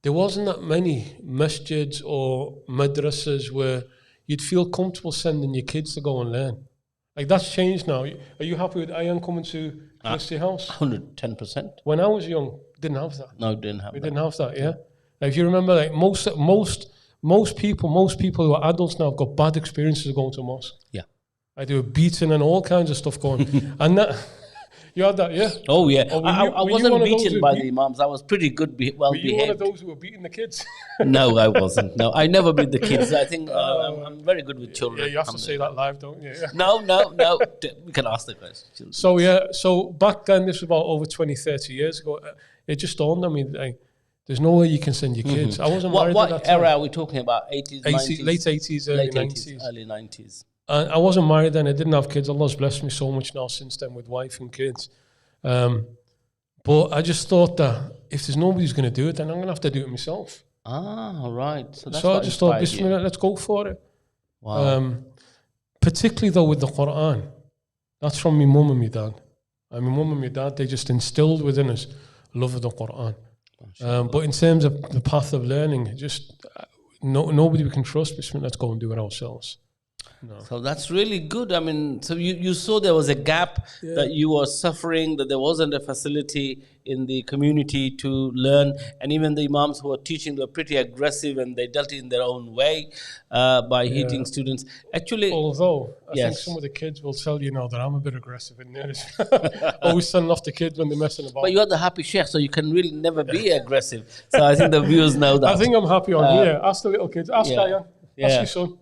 There wasn't that many masjids or madrasas where you'd feel comfortable sending your kids to go and learn. Like, that's changed now. Are you happy with Ayan coming to Felicity House? 110%. When I was young, didn't have that. No, didn't have we didn't have that, yeah? Like, if you remember, like most people who are adults now have got bad experiences going to a mosque. Yeah. I do beating and all kinds of stuff going. And that... You had that, yeah? Oh, yeah. I wasn't beaten by the imams. I was pretty good, well behaved. Were you one of those who were beating the kids? No, I wasn't. No, I never beat the kids. I think I'm very good with children. Yeah, you have to say that live, don't you? Yeah. No. We can ask the question. So back then, this was about over 20, 30 years ago, it just dawned on me, like, there's no way you can send your kids. I wasn't married at that time. What era are we talking about? 80s, 90s? Late 80s, early 90s. Early 90s. I wasn't married then. I didn't have kids. Allah's blessed me so much now since then with wife and kids. But I just thought that if there's nobody who's going to do it, then I'm going to have to do it myself. Right. So I just thought, Bismillah, let's go for it. Wow. Particularly though with the Quran. That's from my mum and my dad. And my mum and my dad, they just instilled within us love of the Quran. But in terms of the path of learning, just nobody we can trust. Bismillah, let's go and do it ourselves. No. So that's really good. I mean, so you saw there was a gap that you were suffering, that there wasn't a facility in the community to learn, and even the imams who were teaching were pretty aggressive and they dealt it in their own way by hitting students. Actually, although I think some of the kids will tell you now that I'm a bit aggressive in there. Always telling off the kids when they're messing about. But you're the happy sheikh, so you can really never be aggressive. So I think the viewers know that. I think I'm happy on here. Ask the little kids. Ask Ayan. Ask your son.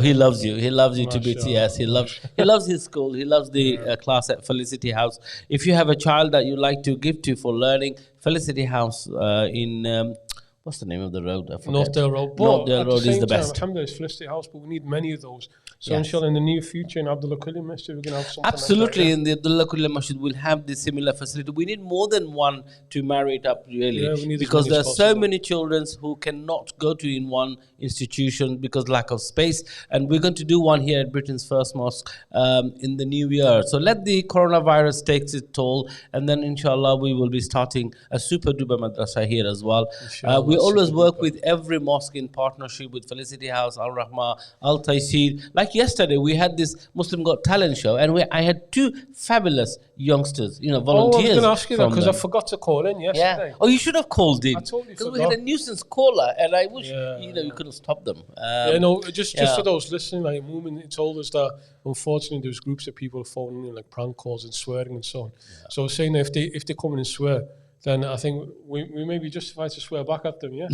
He loves you. He loves you to bits. Yes, he loves his school. He loves the class at Felicity House. If you have a child that you like to give to for learning, Felicity House in what's the name of the road? Northdale Road. Northdale Road is the best. Alhamdulillah, it's Felicity House, but we need many of those. So inshallah, in the near future, in Abdullahquilliam Masjid, we're going to have something. Absolutely, like in the Abdullahquilliam Masjid, we'll have this similar facility. We need more than one to marry it up, really, because there are so many children who cannot go to in one institution because lack of space. And we're going to do one here at Britain's first mosque in the new year. So let the coronavirus take its toll, and then inshallah we will be starting a super duper madrasa here as well. We always work with every mosque in partnership with Felicity House, Al Rahma, Al Taysir. Like like yesterday, we had this Muslim Got Talent show, and I had 2 fabulous youngsters, volunteers. I was going to ask you that because I forgot to call in yesterday. Yeah. Oh, you should have called in. I totally forgot. Because we had a nuisance caller, and I wish you could have stopped them. Just for those listening, like Mumin told us that unfortunately there's groups of people phoning in like prank calls and swearing and so on. Yeah. So I was saying that if they come in and swear, then I think we may be justified to swear back at them, yeah?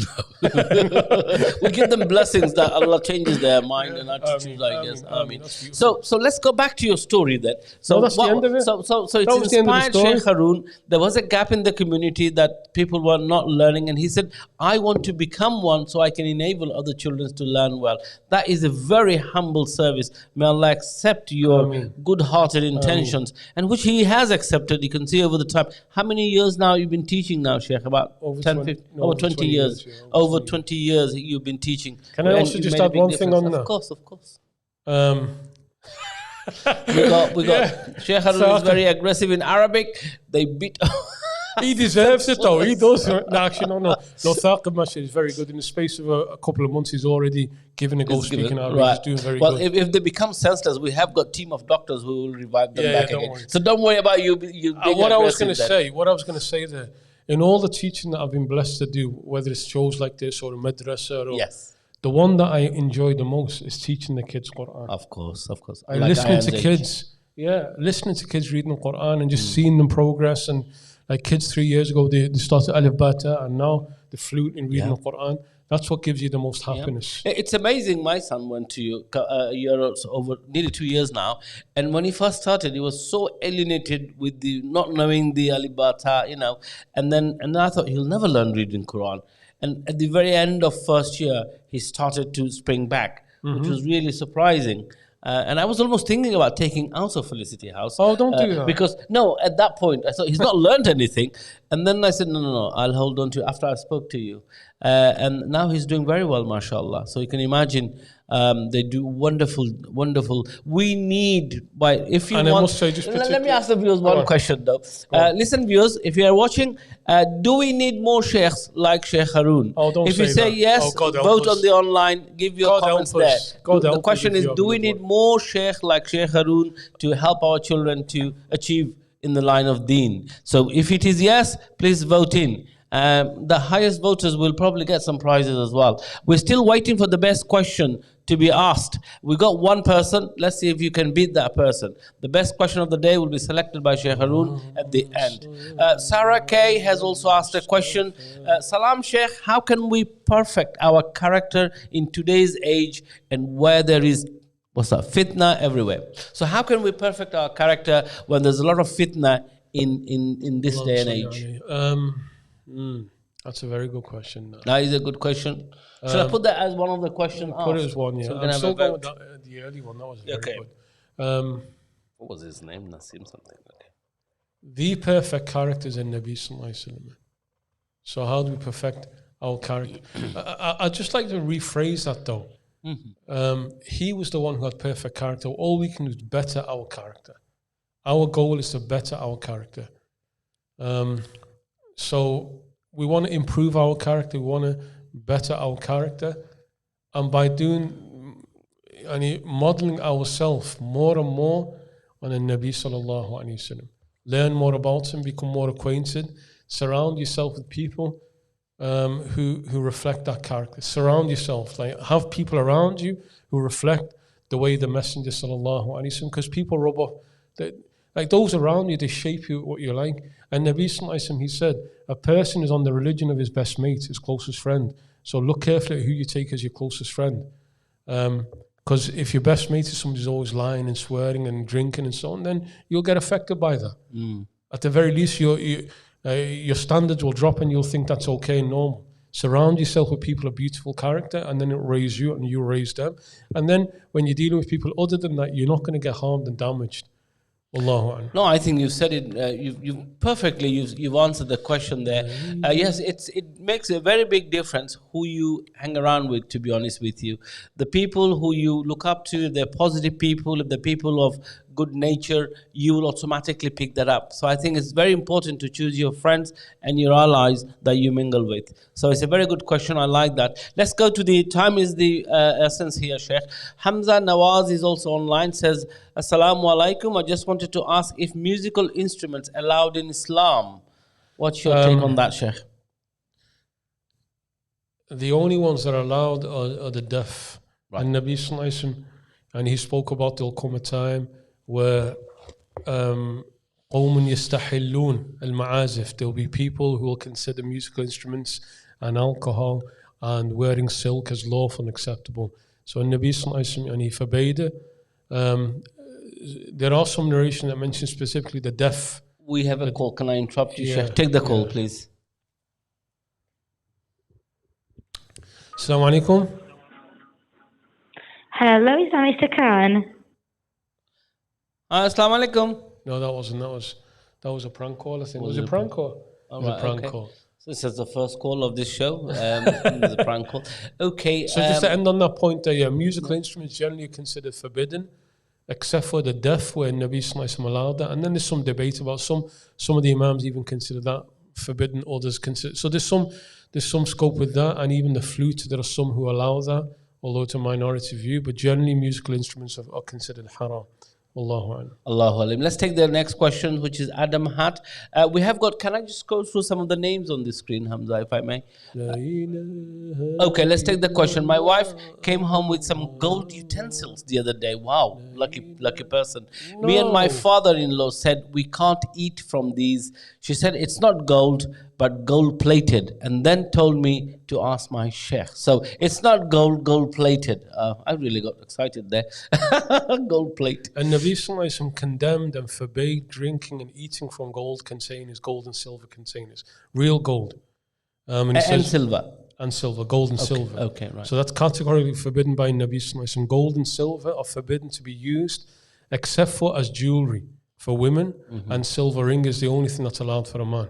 We give them blessings that Allah changes their mind and attitude, I guess. So let's go back to your story then. So that's the end of it. So it's inspired Sheikh Haroon. There was a gap in the community that people were not learning, and he said, I want to become one so I can enable other children to learn well. That is a very humble service. May Allah accept your good-hearted intentions, and which he has accepted. You can see over the time. How many years now you've been teaching now, Sheikh? About over 20 years. Over 20 years you've been teaching. Can I also just add one thing on that? Of course. we got Sheikh Haroon is very aggressive in Arabic. They beat. He deserves it though. He does. No, Thaqib Masjid is very good. In the space of a couple of months, he's already given a go speaking Arabic. Right. He's doing very good. Well, if they become senseless, we have got a team of doctors who will revive them back again. So don't worry about you being what I was going to say there, in all the teaching that I've been blessed to do, whether it's shows like this or a madrasa, or the one that I enjoy the most is teaching the kids Quran. Of course. Listening to kids reading the Quran and just seeing them progress. And like kids 3 years ago, they started Alif Bata, and now the flute in reading the Quran. That's what gives you the most happiness. It's amazing. My son went to Europe over nearly 2 years now, and when he first started, he was so alienated with the not knowing the Alif Bata, and then I thought he'll never learn reading Quran. And at the very end of first year, he started to spring back, which was really surprising. And I was almost thinking about taking out of Felicity House. Oh, don't do that. Because, at that point, I thought he's not learned anything. And then I said, no, I'll hold on to it after I spoke to you. And now he's doing very well, mashallah. So you can imagine they do wonderful. We need, let me ask the viewers one question though. Listen, viewers, if you are watching, do we need more sheikhs like Sheikh Haroon? Oh, don't if you say that. yes, vote on the online, give your comments there. The question is, do we need more sheikh like Sheikh Haroon to help our children to achieve in the line of deen? So if it is yes, please vote in. The highest voters will probably get some prizes as well. We're still waiting for the best question to be asked. We got one person. Let's see if you can beat that person. The best question of the day will be selected by Sheikh Haroon at the end. Sarah K has also asked a question. Salam Sheikh, how can we perfect our character in today's age and where there is fitna everywhere? So how can we perfect our character when there's a lot of fitna in this day and age? That's a very good question. That is a good question. Should I put that as one of the questions? Put it as one, yeah. So I'm still going with the early one. That was very good. What was his name? Nasim something. Okay. The perfect character is in Nabi Sallallahu Alaihi Wasallam. So how do we perfect our character? I'd just like to rephrase that though. He was the one who had perfect character. All we can do is better our character. Our goal is to better our character. So we want to improve our character. We want to better our character. And by modeling ourselves more and more on the Nabi Sallallahu Alaihi Wasallam. Learn more about him, become more acquainted. Surround yourself with people who reflect that character. Surround yourself. Have people around you who reflect the way the Messenger Sallallahu Alaihi Wasallam, because people rub off. Those around you, they shape you what you're like. And Nabi Sallallahu Alaihi Wasallam, he said, a person is on the religion of his best mate, his closest friend. So look carefully at who you take as your closest friend. Because if your best mate is somebody who's always lying and swearing and drinking and so on, then you'll get affected by that. At the very least, your standards will drop and you'll think that's okay and normal. Surround yourself with people of beautiful character, and then it'll raise you and you raise them. And then when you're dealing with people other than that, you're not going to get harmed and damaged. No, I think you've said it. You've perfectly. You've answered the question there. Yes, it makes a very big difference who you hang around with. To be honest with you, the people who you look up to, if they're positive people, if they're people of good nature, you will automatically pick that up. So I think it's very important to choose your friends and your allies that you mingle with. So it's a very good question. I like that. Let's go to the time is the essence here, Sheikh. Hamza Nawaz is also online, says, Assalamu alaikum. I just wanted to ask if musical instruments allowed in Islam. What's your take on that, Sheikh? The only ones that are allowed are the deaf. Right. And Nabi Sallallahu Alaihi Wasallam, and he spoke about there'll come a time where قوم يستحلون المعازف. There'll be people who will consider musical instruments and alcohol and wearing silk as lawful and acceptable. So Nabi Sallallahu Alaihi Wasallam, and he forbade it. There are some narration that mentions specifically the deaf. We have a call. Can I interrupt you, Sheikh? Take the call, please. Assalamu alaikum. Hello, is that Mr. Khan? Assalamu alaikum. No, that wasn't. That was a prank call, I think. Was it a prank call? It was a prank call. So this is the first call of this show. It was a prank call. Okay. So just to end on that point, musical instruments generally are considered forbidden, except for the deaf, where Nabi Sallallahu Alaihi Wasallam allowed that. And then there's some debate about some of the imams even consider that forbidden, others consider. So there's some scope with that, and even the flute, there are some who allow that, although it's a minority view, but generally musical instruments are considered haram. Allahu Alam. Allahu Alam. Let's take the next question, which is Adam Hat. We have got, can I just go through some of the names on the screen, Hamza, if I may? Okay, let's take the question. My wife came home with some gold utensils the other day. Wow, lucky person. No. Me and my father-in-law said we can't eat from these. She said it's not gold, but gold-plated, and then told me to ask my sheikh. So it's not gold-plated. I really got excited there. Gold plate. And Nabi Sallallahu Alaihi Wasallam condemned and forbade drinking and eating from gold containers, gold and silver containers, real gold. And silver. And silver, gold and silver. Okay, right. So that's categorically forbidden by Nabi Sallallahu Alaihi Wasallam. Gold and silver are forbidden to be used, except for as jewelry for women, and silver ring is the only thing that's allowed for a man.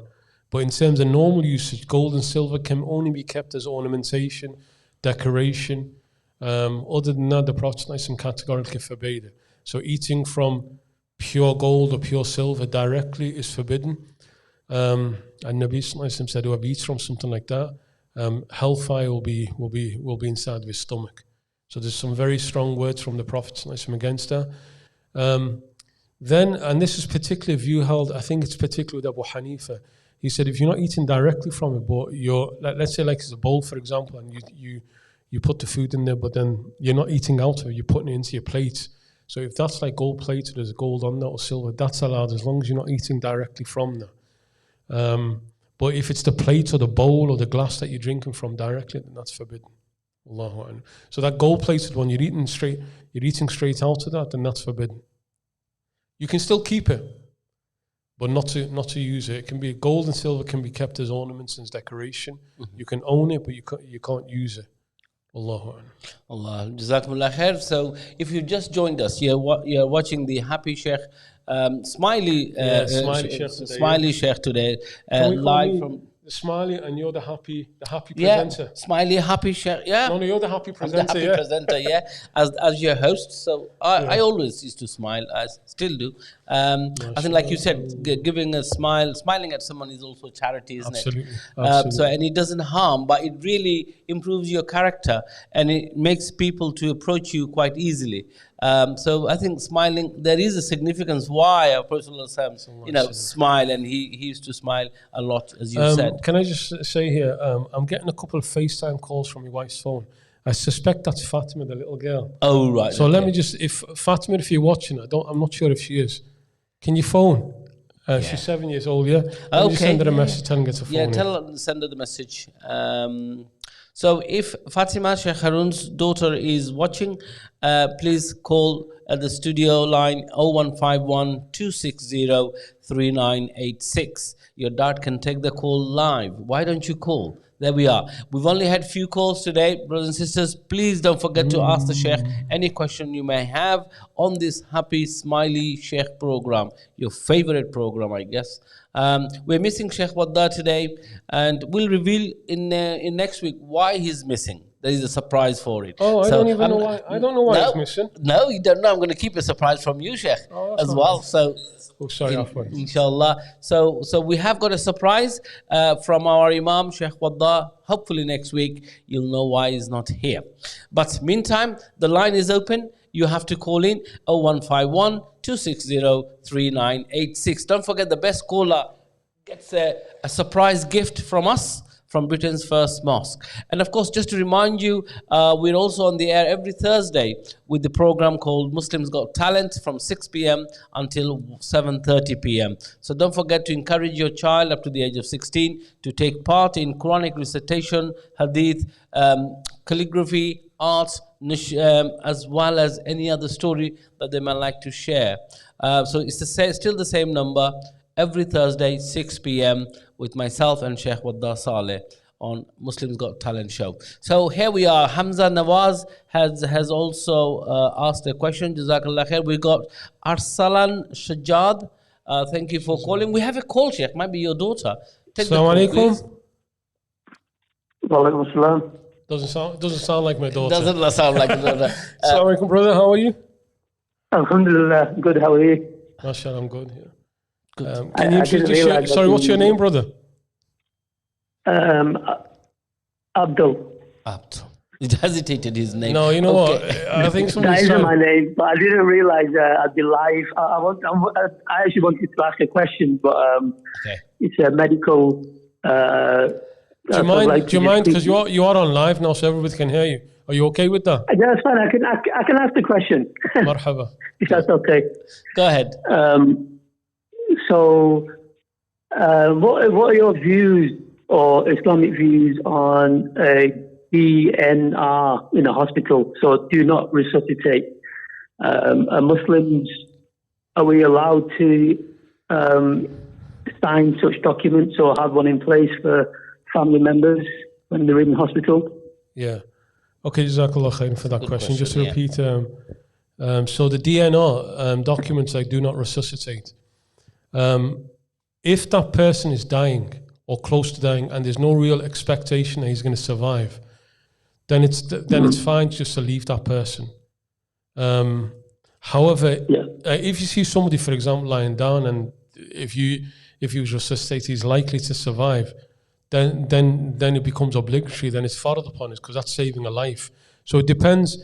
But in terms of normal usage, gold and silver can only be kept as ornamentation, decoration. Other than that, the Prophet categorically forbade it. So eating from pure gold or pure silver directly is forbidden. And Nabi said, whoever eats from something like that, hellfire will be inside of his stomach. So there's some very strong words from the Prophet against that. Then, and this is particularly a view held, I think it's particularly with Abu Hanifa. He said, if you're not eating directly from it, but let's say like it's a bowl, for example, and you put the food in there, but then you're not eating out of it, you're putting it into your plate. So if that's like gold plated, there's gold on that or silver, that's allowed as long as you're not eating directly from that. But if it's the plate or the bowl or the glass that you're drinking from directly, then that's forbidden. Allahu Akbar. So that gold plated one, you're eating straight out of that, then that's forbidden. You can still keep it, but not to use it. It can be gold and silver can be kept as ornaments and as decoration. You can own it, but you can't use it. Allahu Akbar. Allah. Jazakumullah khair. So if you just joined us, you're watching the Happy Sheikh Smiley Sheikh today live from Smiley, and you're the happy presenter. Yeah, Smiley, Happy Sheikh. Yeah. No, you're the happy presenter. I'm the happy presenter, yeah. As your host. So I always used to smile. I still do. I think, like you said, giving a smile, smiling at someone is also charity, isn't it? Absolutely. So, and it doesn't harm, but it really improves your character, and it makes people to approach you quite easily. So I think smiling, there is a significance why a person will smile, and he used to smile a lot, as you said. Can I just say here, I'm getting a couple of FaceTime calls from your wife's phone. I suspect that's Fatima, the little girl. Oh, right. So let me just, if you're watching, I'm not sure if she is. Can you phone? She's 7 years old, yeah? Let me just send her a message telling her to phone. Yeah, send her the message. So if Fatima Sheikh Haroon's daughter is watching, please call at the studio line 0151 260 3986. Your dad can take the call live. Why don't you call? There we are. We've only had few calls today. Brothers and sisters, please don't forget to ask the Sheikh any question you may have on this Happy Smiley Sheikh program, your favorite program, I guess. We're missing Sheikh Wadda today, and we'll reveal in next week why he's missing. There is a surprise for it. Oh, I don't even know why. I don't know why it's missing. No, you don't know. I'm going to keep a surprise from you, Sheikh, as well. So, sorry, inshallah. So we have got a surprise from our Imam, Sheikh Wadda. Hopefully next week you'll know why he's not here. But meantime, the line is open. You have to call in 0151 260 3986. Don't forget, the best caller gets a surprise gift from us, from Britain's first mosque. And of course, just to remind you, we're also on the air every Thursday with the program called Muslims Got Talent from 6 p.m. until 7:30 p.m. So don't forget to encourage your child up to the age of 16 to take part in Quranic recitation, hadith, calligraphy, arts, as well as any other story that they might like to share. So it's still the same number, every Thursday, 6 p.m. with myself and Sheikh Wadda Saleh on Muslims Got Talent show. So here we are. Hamza Nawaz has also asked a question. Jazakallah khair. We got Arsalan Shajad. Thank you for calling. We have a call, Sheikh. Might be your daughter. Assalamu alaikum. Walaikum assalam. Doesn't sound like my daughter. Doesn't sound like your daughter. Assalamu alaikum, brother. How are you? Alhamdulillah. Good. How are you? MashaAllah, I'm good. Yeah. Can you introduce your... Sorry, what's your name, brother? Abdul. He hesitated his name. No, you know what? I think that isn't my name, but I didn't realize I'd be live. I actually wanted to ask a question, but it's a medical... do you mind? Because you are on live now, so everybody can hear you. Are you okay with that? Yeah, that's fine. I can ask the question. Marhaba. If that's okay. Go ahead. So, what are your views or Islamic views on DNR in a hospital? So, do not resuscitate. Are Muslims, are we allowed to sign such documents or have one in place for family members when they're in hospital? Yeah. Okay, Jazakallah khair for that question. Just to repeat, so the DNR documents like do not resuscitate. If that person is dying or close to dying and there's no real expectation that he's going to survive, then it's fine just to leave that person. However, if you see somebody, for example, lying down, and if he was resuscitated, he's likely to survive, then it becomes obligatory. Then it's frowned upon us because that's saving a life. So it depends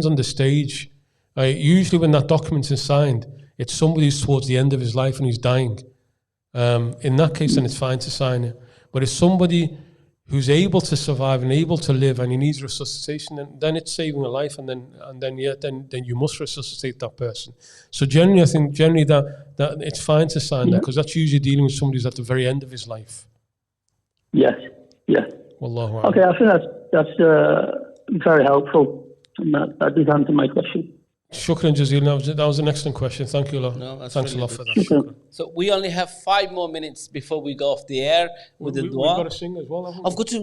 on the stage. Usually, when that document is signed, it's somebody who's towards the end of his life and he's dying. In that case, then it's fine to sign it. But if somebody who's able to survive and able to live and he needs resuscitation, then it's saving a life, and then you must resuscitate that person. So generally, I think that it's fine to sign that because that's usually dealing with somebody who's at the very end of his life. Yes. Yeah. Wallahu okay, I think that's very helpful, and that does answer my question. Shukran Jazeelan. That was an excellent question. Thank you, Allah. No, thanks really a lot for that. Shukran. So we only have 5 more minutes before we go off the air with the dua. We've got to sing as well, haven't we? I've got to.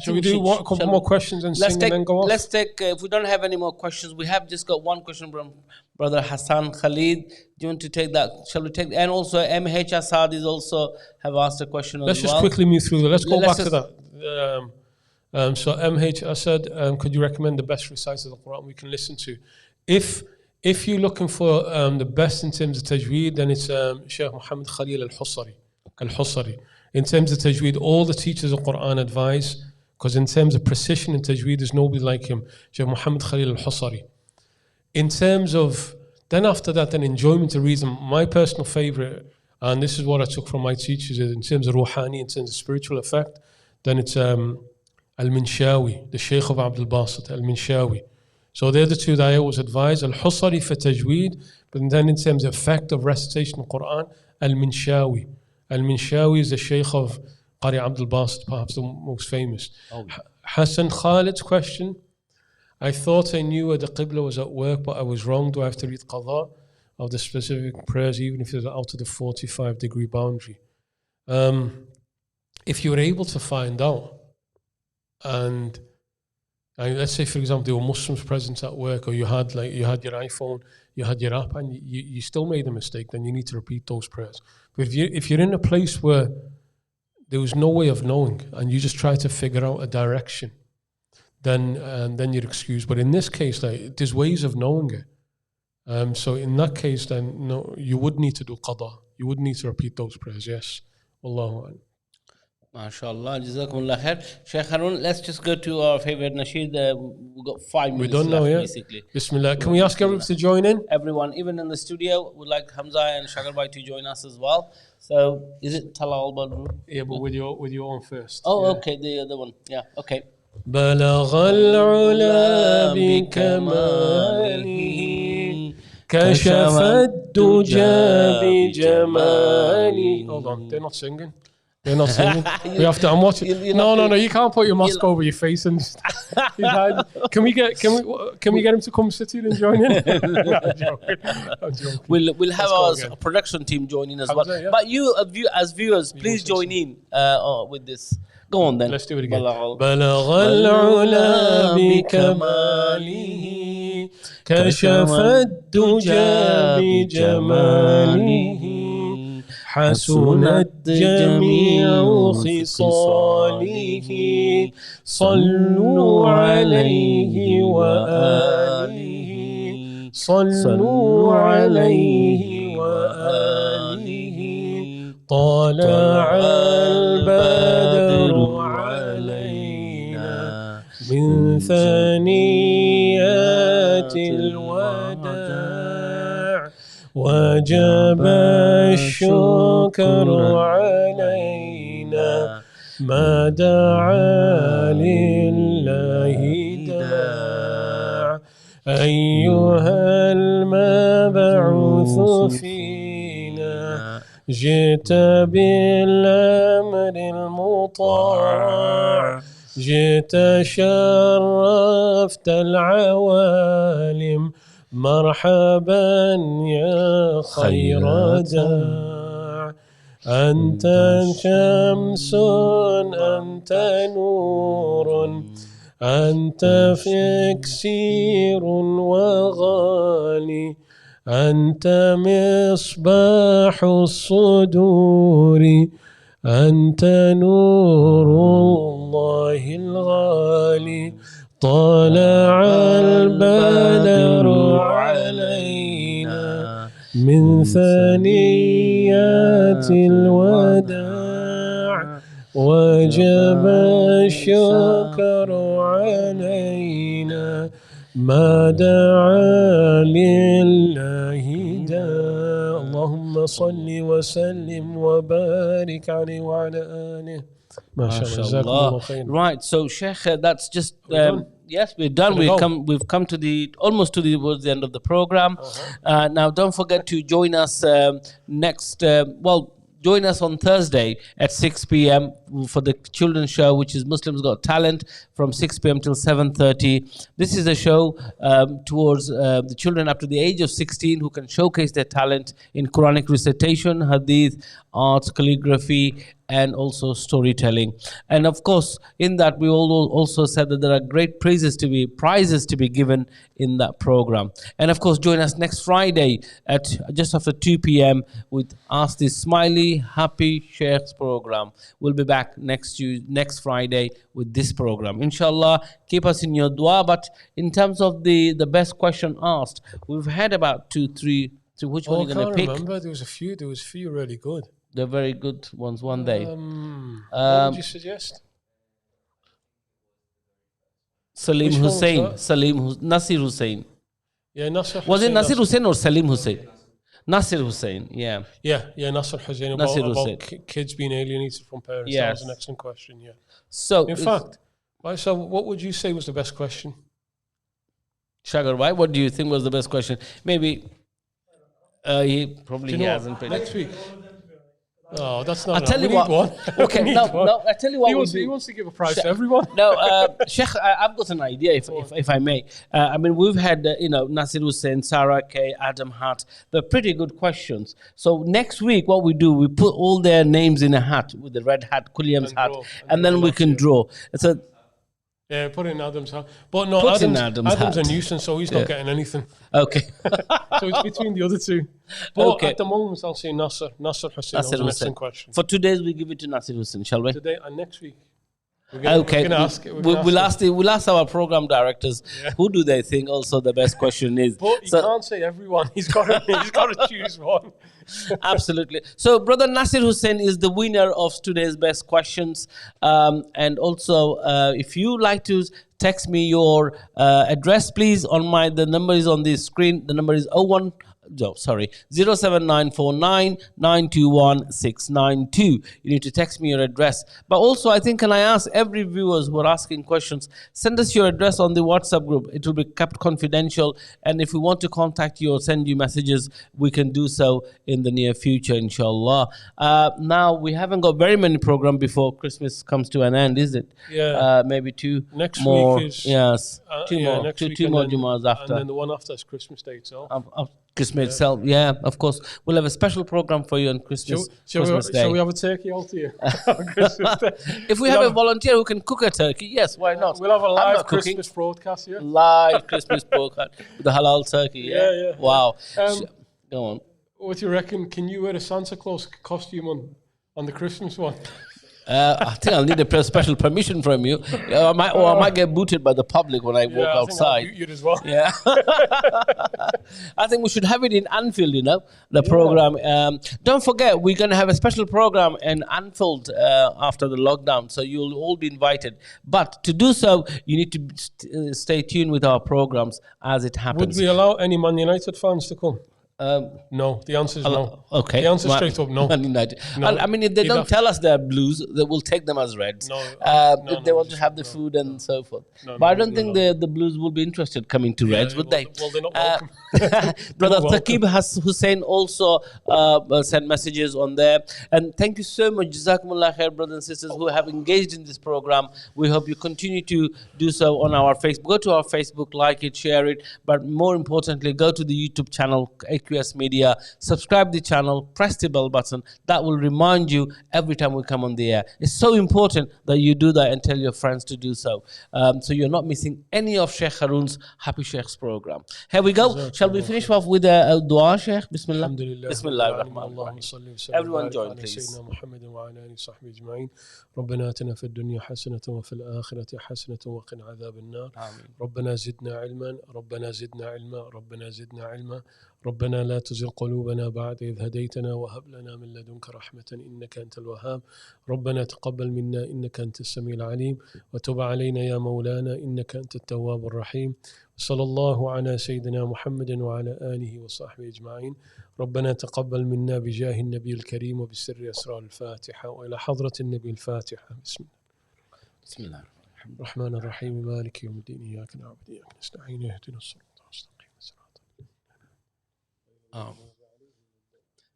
Shall we do a couple more questions and sing and then go off? Let's take. If we don't have any more questions, we have just got one question from Brother Hassan Khalid. Do you want to take that? Shall we take? And also MH Assad is also have asked a question as well. Let's just quickly move through that. Let's go back to that. So MH Assad, could you recommend the best reciters of the Quran we can listen to? If you're looking for the best in terms of tajweed, then it's Sheikh Muhammad Khalil al-Husari. In terms of tajweed, all the teachers of Quran advise, because in terms of precision in tajweed, there's nobody like him, Sheikh Muhammad Khalil al-Husari. In terms of, then after that, then enjoyment of reason, my personal favorite, and this is what I took from my teachers, is in terms of ruhani, in terms of spiritual effect, then it's Al-Minshawi, the Sheikh of Abdul Basit, Al-Minshawi. So they're the two that I always advise. Al-Husari for tajweed, but then in terms of effect of recitation of Quran, Al-Minshawi. Al-Minshawi is the Sheikh of Qari Abdul Basit, perhaps the most famous. Hassan Khalid's question, I thought I knew where the Qibla was at work, but I was wrong. Do I have to read Qadha of the specific prayers, even if it's out of the 45-degree boundary? If you were able to find out, and let's say, for example, there were Muslims present at work, or you had your iPhone, you had your app, and you still made a mistake, then you need to repeat those prayers. But if you're in a place where there was no way of knowing, and you just try to figure out a direction, then you're excused. But in this case, like, there's ways of knowing it. So in that case, then no, you would need to do qada. You would need to repeat those prayers. Yes. Wallahu a'lam. MashaAllah, Jazakumullah khair. Sheikh Haroon, let's just go to our favorite nasheed. We've got 5 minutes left, yeah? Basically. Bismillah. Can we ask everyone to join in? Everyone, even in the studio, would like Hamza and Shagar Bhai to join us as well. So, is it Talal Badru? Yeah, but with your own first. Oh, yeah. Okay, the other one. Yeah, okay. بلغ العلا بكماله كشف الدجى بجماله. Hold on, they're not singing. They're not singing. We have to. I'm watching. No. You can't put your mask over your face and. Can we get him to come sit here and join in? I'm joking. We'll have our production team join in as well. Yeah. But you, as viewers, please join in with this. Go on then. Let's do it again. بلغ العلا بكماله كشف الدجى بجماله حسنت جميع خصاله صلوا عليه وآله صلوا عليه وآله طلع البدر علينا من ثنيات الوداع وجب الشكر علينا ما دعا لله داع أيها المبعوث فينا جئت بالأمر المطاع جئت شرفت العوالم مرحبا يا خير داع أنت شمس أنت نور أنت فكسير وغالي أنت مصباح الصدور أنت نور الله الغالي طلع البدر علينا من ثنيات الوداع وجب الشكر علينا ما دعا لله داع اللهم صل وسلم وبارك عليه وعلى آله ما شاء الله. Right, so Sheikh, that's just yes, we're done. We've come to almost towards the end of the program. Now, don't forget to join us join us on Thursday at 6 p.m. for the children's show, which is Muslims Got Talent, from 6 p.m. till 7:30. This is a show towards the children up to the age of 16 who can showcase their talent in Quranic recitation, hadith, arts, calligraphy, and also storytelling. And of course, in that we also said that there are great prizes to be given in that program. And of course, join us next Friday at just after 2 p.m. with Ask the Smiley Happy Sheikh's program. We'll be back next Friday with this program. Inshallah, keep us in your dua. But in terms of the best question asked, we've had about 2-3. So which one are you going to pick? I can't remember. There was a few really good. They're very good ones one day. What would you suggest? Salim Hussein. Nasir Hussein. Yeah, Nasir Hussein. Was it Nasir Hussein or Salim Hussein? Nasir Hussein, yeah. Yeah, Nasir Hussein. About kids being alienated from parents. Yes. That was an excellent question, yeah. So, in fact, so what would you say was the best question? Shagar, what do you think was the best question? Maybe he hasn't picked. Next week. Oh, that's not. I'll tell you what. Okay, no. I tell you what. He wants to give a prize to everyone. No, Sheikh, I've got an idea, if I may. I mean, we've had Nasir Hussain, Sarah K, Adam Hart. They're pretty good questions. So next week, what we do, we put all their names in a hat with the red hat, Quilliam's hat, and then we can draw. So. Yeah, put in Adam's hat. But no, Adam's a nuisance, so he's not getting anything. Okay. So it's between the other two. But at the moment, I'll say Nasir Hussain. That was an excellent question. For 2 days, we give it to Nasir Hussain, shall we? Today and next week. We'll ask our program directors who do they think also the best question is. But you can't say everyone. He's got to choose one. Absolutely. So, Brother Nasir Hussain is the winner of today's best questions. And also, if you like to text me your address, please. The number is on the screen. The number is 07949921692. You need to text me your address. But also, I think, can I ask every viewers who are asking questions, send us your address on the WhatsApp group. It will be kept confidential. And if we want to contact you or send you messages, we can do so in the near future, inshallah. Now, we haven't got very many programs before Christmas comes to an end, is it? Yeah. Maybe two next more. Week is, yes. Two more. Next week two more Jummahs after. And then the one after is Christmas Day itself. Christmas itself, of course. We'll have a special program for you on Christmas Day. Shall we have a turkey out here on Christmas Day? If we have a volunteer who can cook a turkey, yes, why not? We'll have a live Christmas broadcast, Live Christmas broadcast with the halal turkey, yeah. Wow. Go on. What do you reckon? Can you wear a Santa Claus costume on the Christmas one? I think I'll need a special permission from you. I might get booted by the public when I walk outside. I think I'll boot you as well. Yeah. I think we should have it in Anfield, the program. Don't forget, we're going to have a special program in Anfield after the lockdown, so you'll all be invited. But to do so, you need to stay tuned with our programs as it happens. Would we allow any Man United fans to come? No, the answer is no. Okay. The answer is straight up no. Man United. No. I mean, if they don't tell us they're blues, they will take them as reds. They want to have the food and so forth. But I don't think the blues will be interested coming to reds, would they? Well, they're not welcome. Brother Taqib Hussain also sent messages on there. And thank you so much, Jazakumullah khair, brothers and sisters who have engaged in this program. We hope you continue to do so on our Facebook. Go to our Facebook, like it, share it. But more importantly, go to the YouTube channel, AQS Media, subscribe the channel, press the bell button. That will remind you every time we come on the air. It's so important that you do that and tell your friends to do so. So you're not missing any of Sheikh Haroon's Happy Sheikh's program. Here we go. Shall we finish off with a dua, Sheikh? Bismillah. Bismillah. Everyone join, please. ربنا آتنا في الدنيا حسنة وفي الآخرة حسنة وقنا عذاب النار ربنا زدنا علما ربنا زدنا علما ربنا زدنا علما ربنا لا تزغ قلوبنا بعد إذ هديتنا وهب لنا من لدنك رحمة إنك أنت الوهاب ربنا تقبل منا إنك أنت السميع العليم وتب علينا يا مولانا إنك أنت التواب الرحيم صلى الله على سيدنا محمد وعلى آله وصحبه أجمعين ربنا تقبل منا بجاه النبي الكريم وبسر أسرار الفاتحة وإلى حضرة النبي الفاتحة بسم الله الرحمن الرحيم مالك يوم الدين إياك نعبد وإياك نستعين اهدنا الصراط المستقيم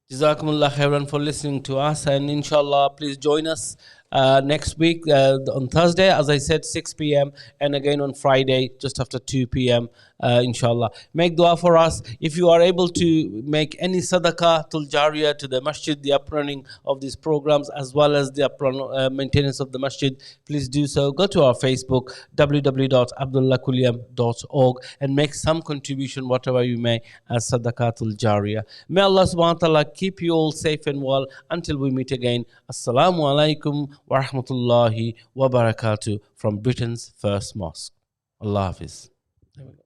Jazakumullah khairan for listening to us, and inshallah please join us next week on Thursday, as I said, 6 p.m. and again on Friday just after 2 p.m. Inshallah. Make dua for us. If you are able to make any sadaqah tul jariyah to the masjid, the uprunning of these programs as well as the maintenance of the masjid, please do so. Go to our Facebook, www.abdullahquilliam.org, and make some contribution, whatever you may, as sadaqah tul jariyah. May Allah subhanahu wa ta'ala keep you all safe and well until we meet again. Assalamu alaikum wa rahmatullahi wa barakatuh from Britain's first mosque. Allah Hafiz. There we go.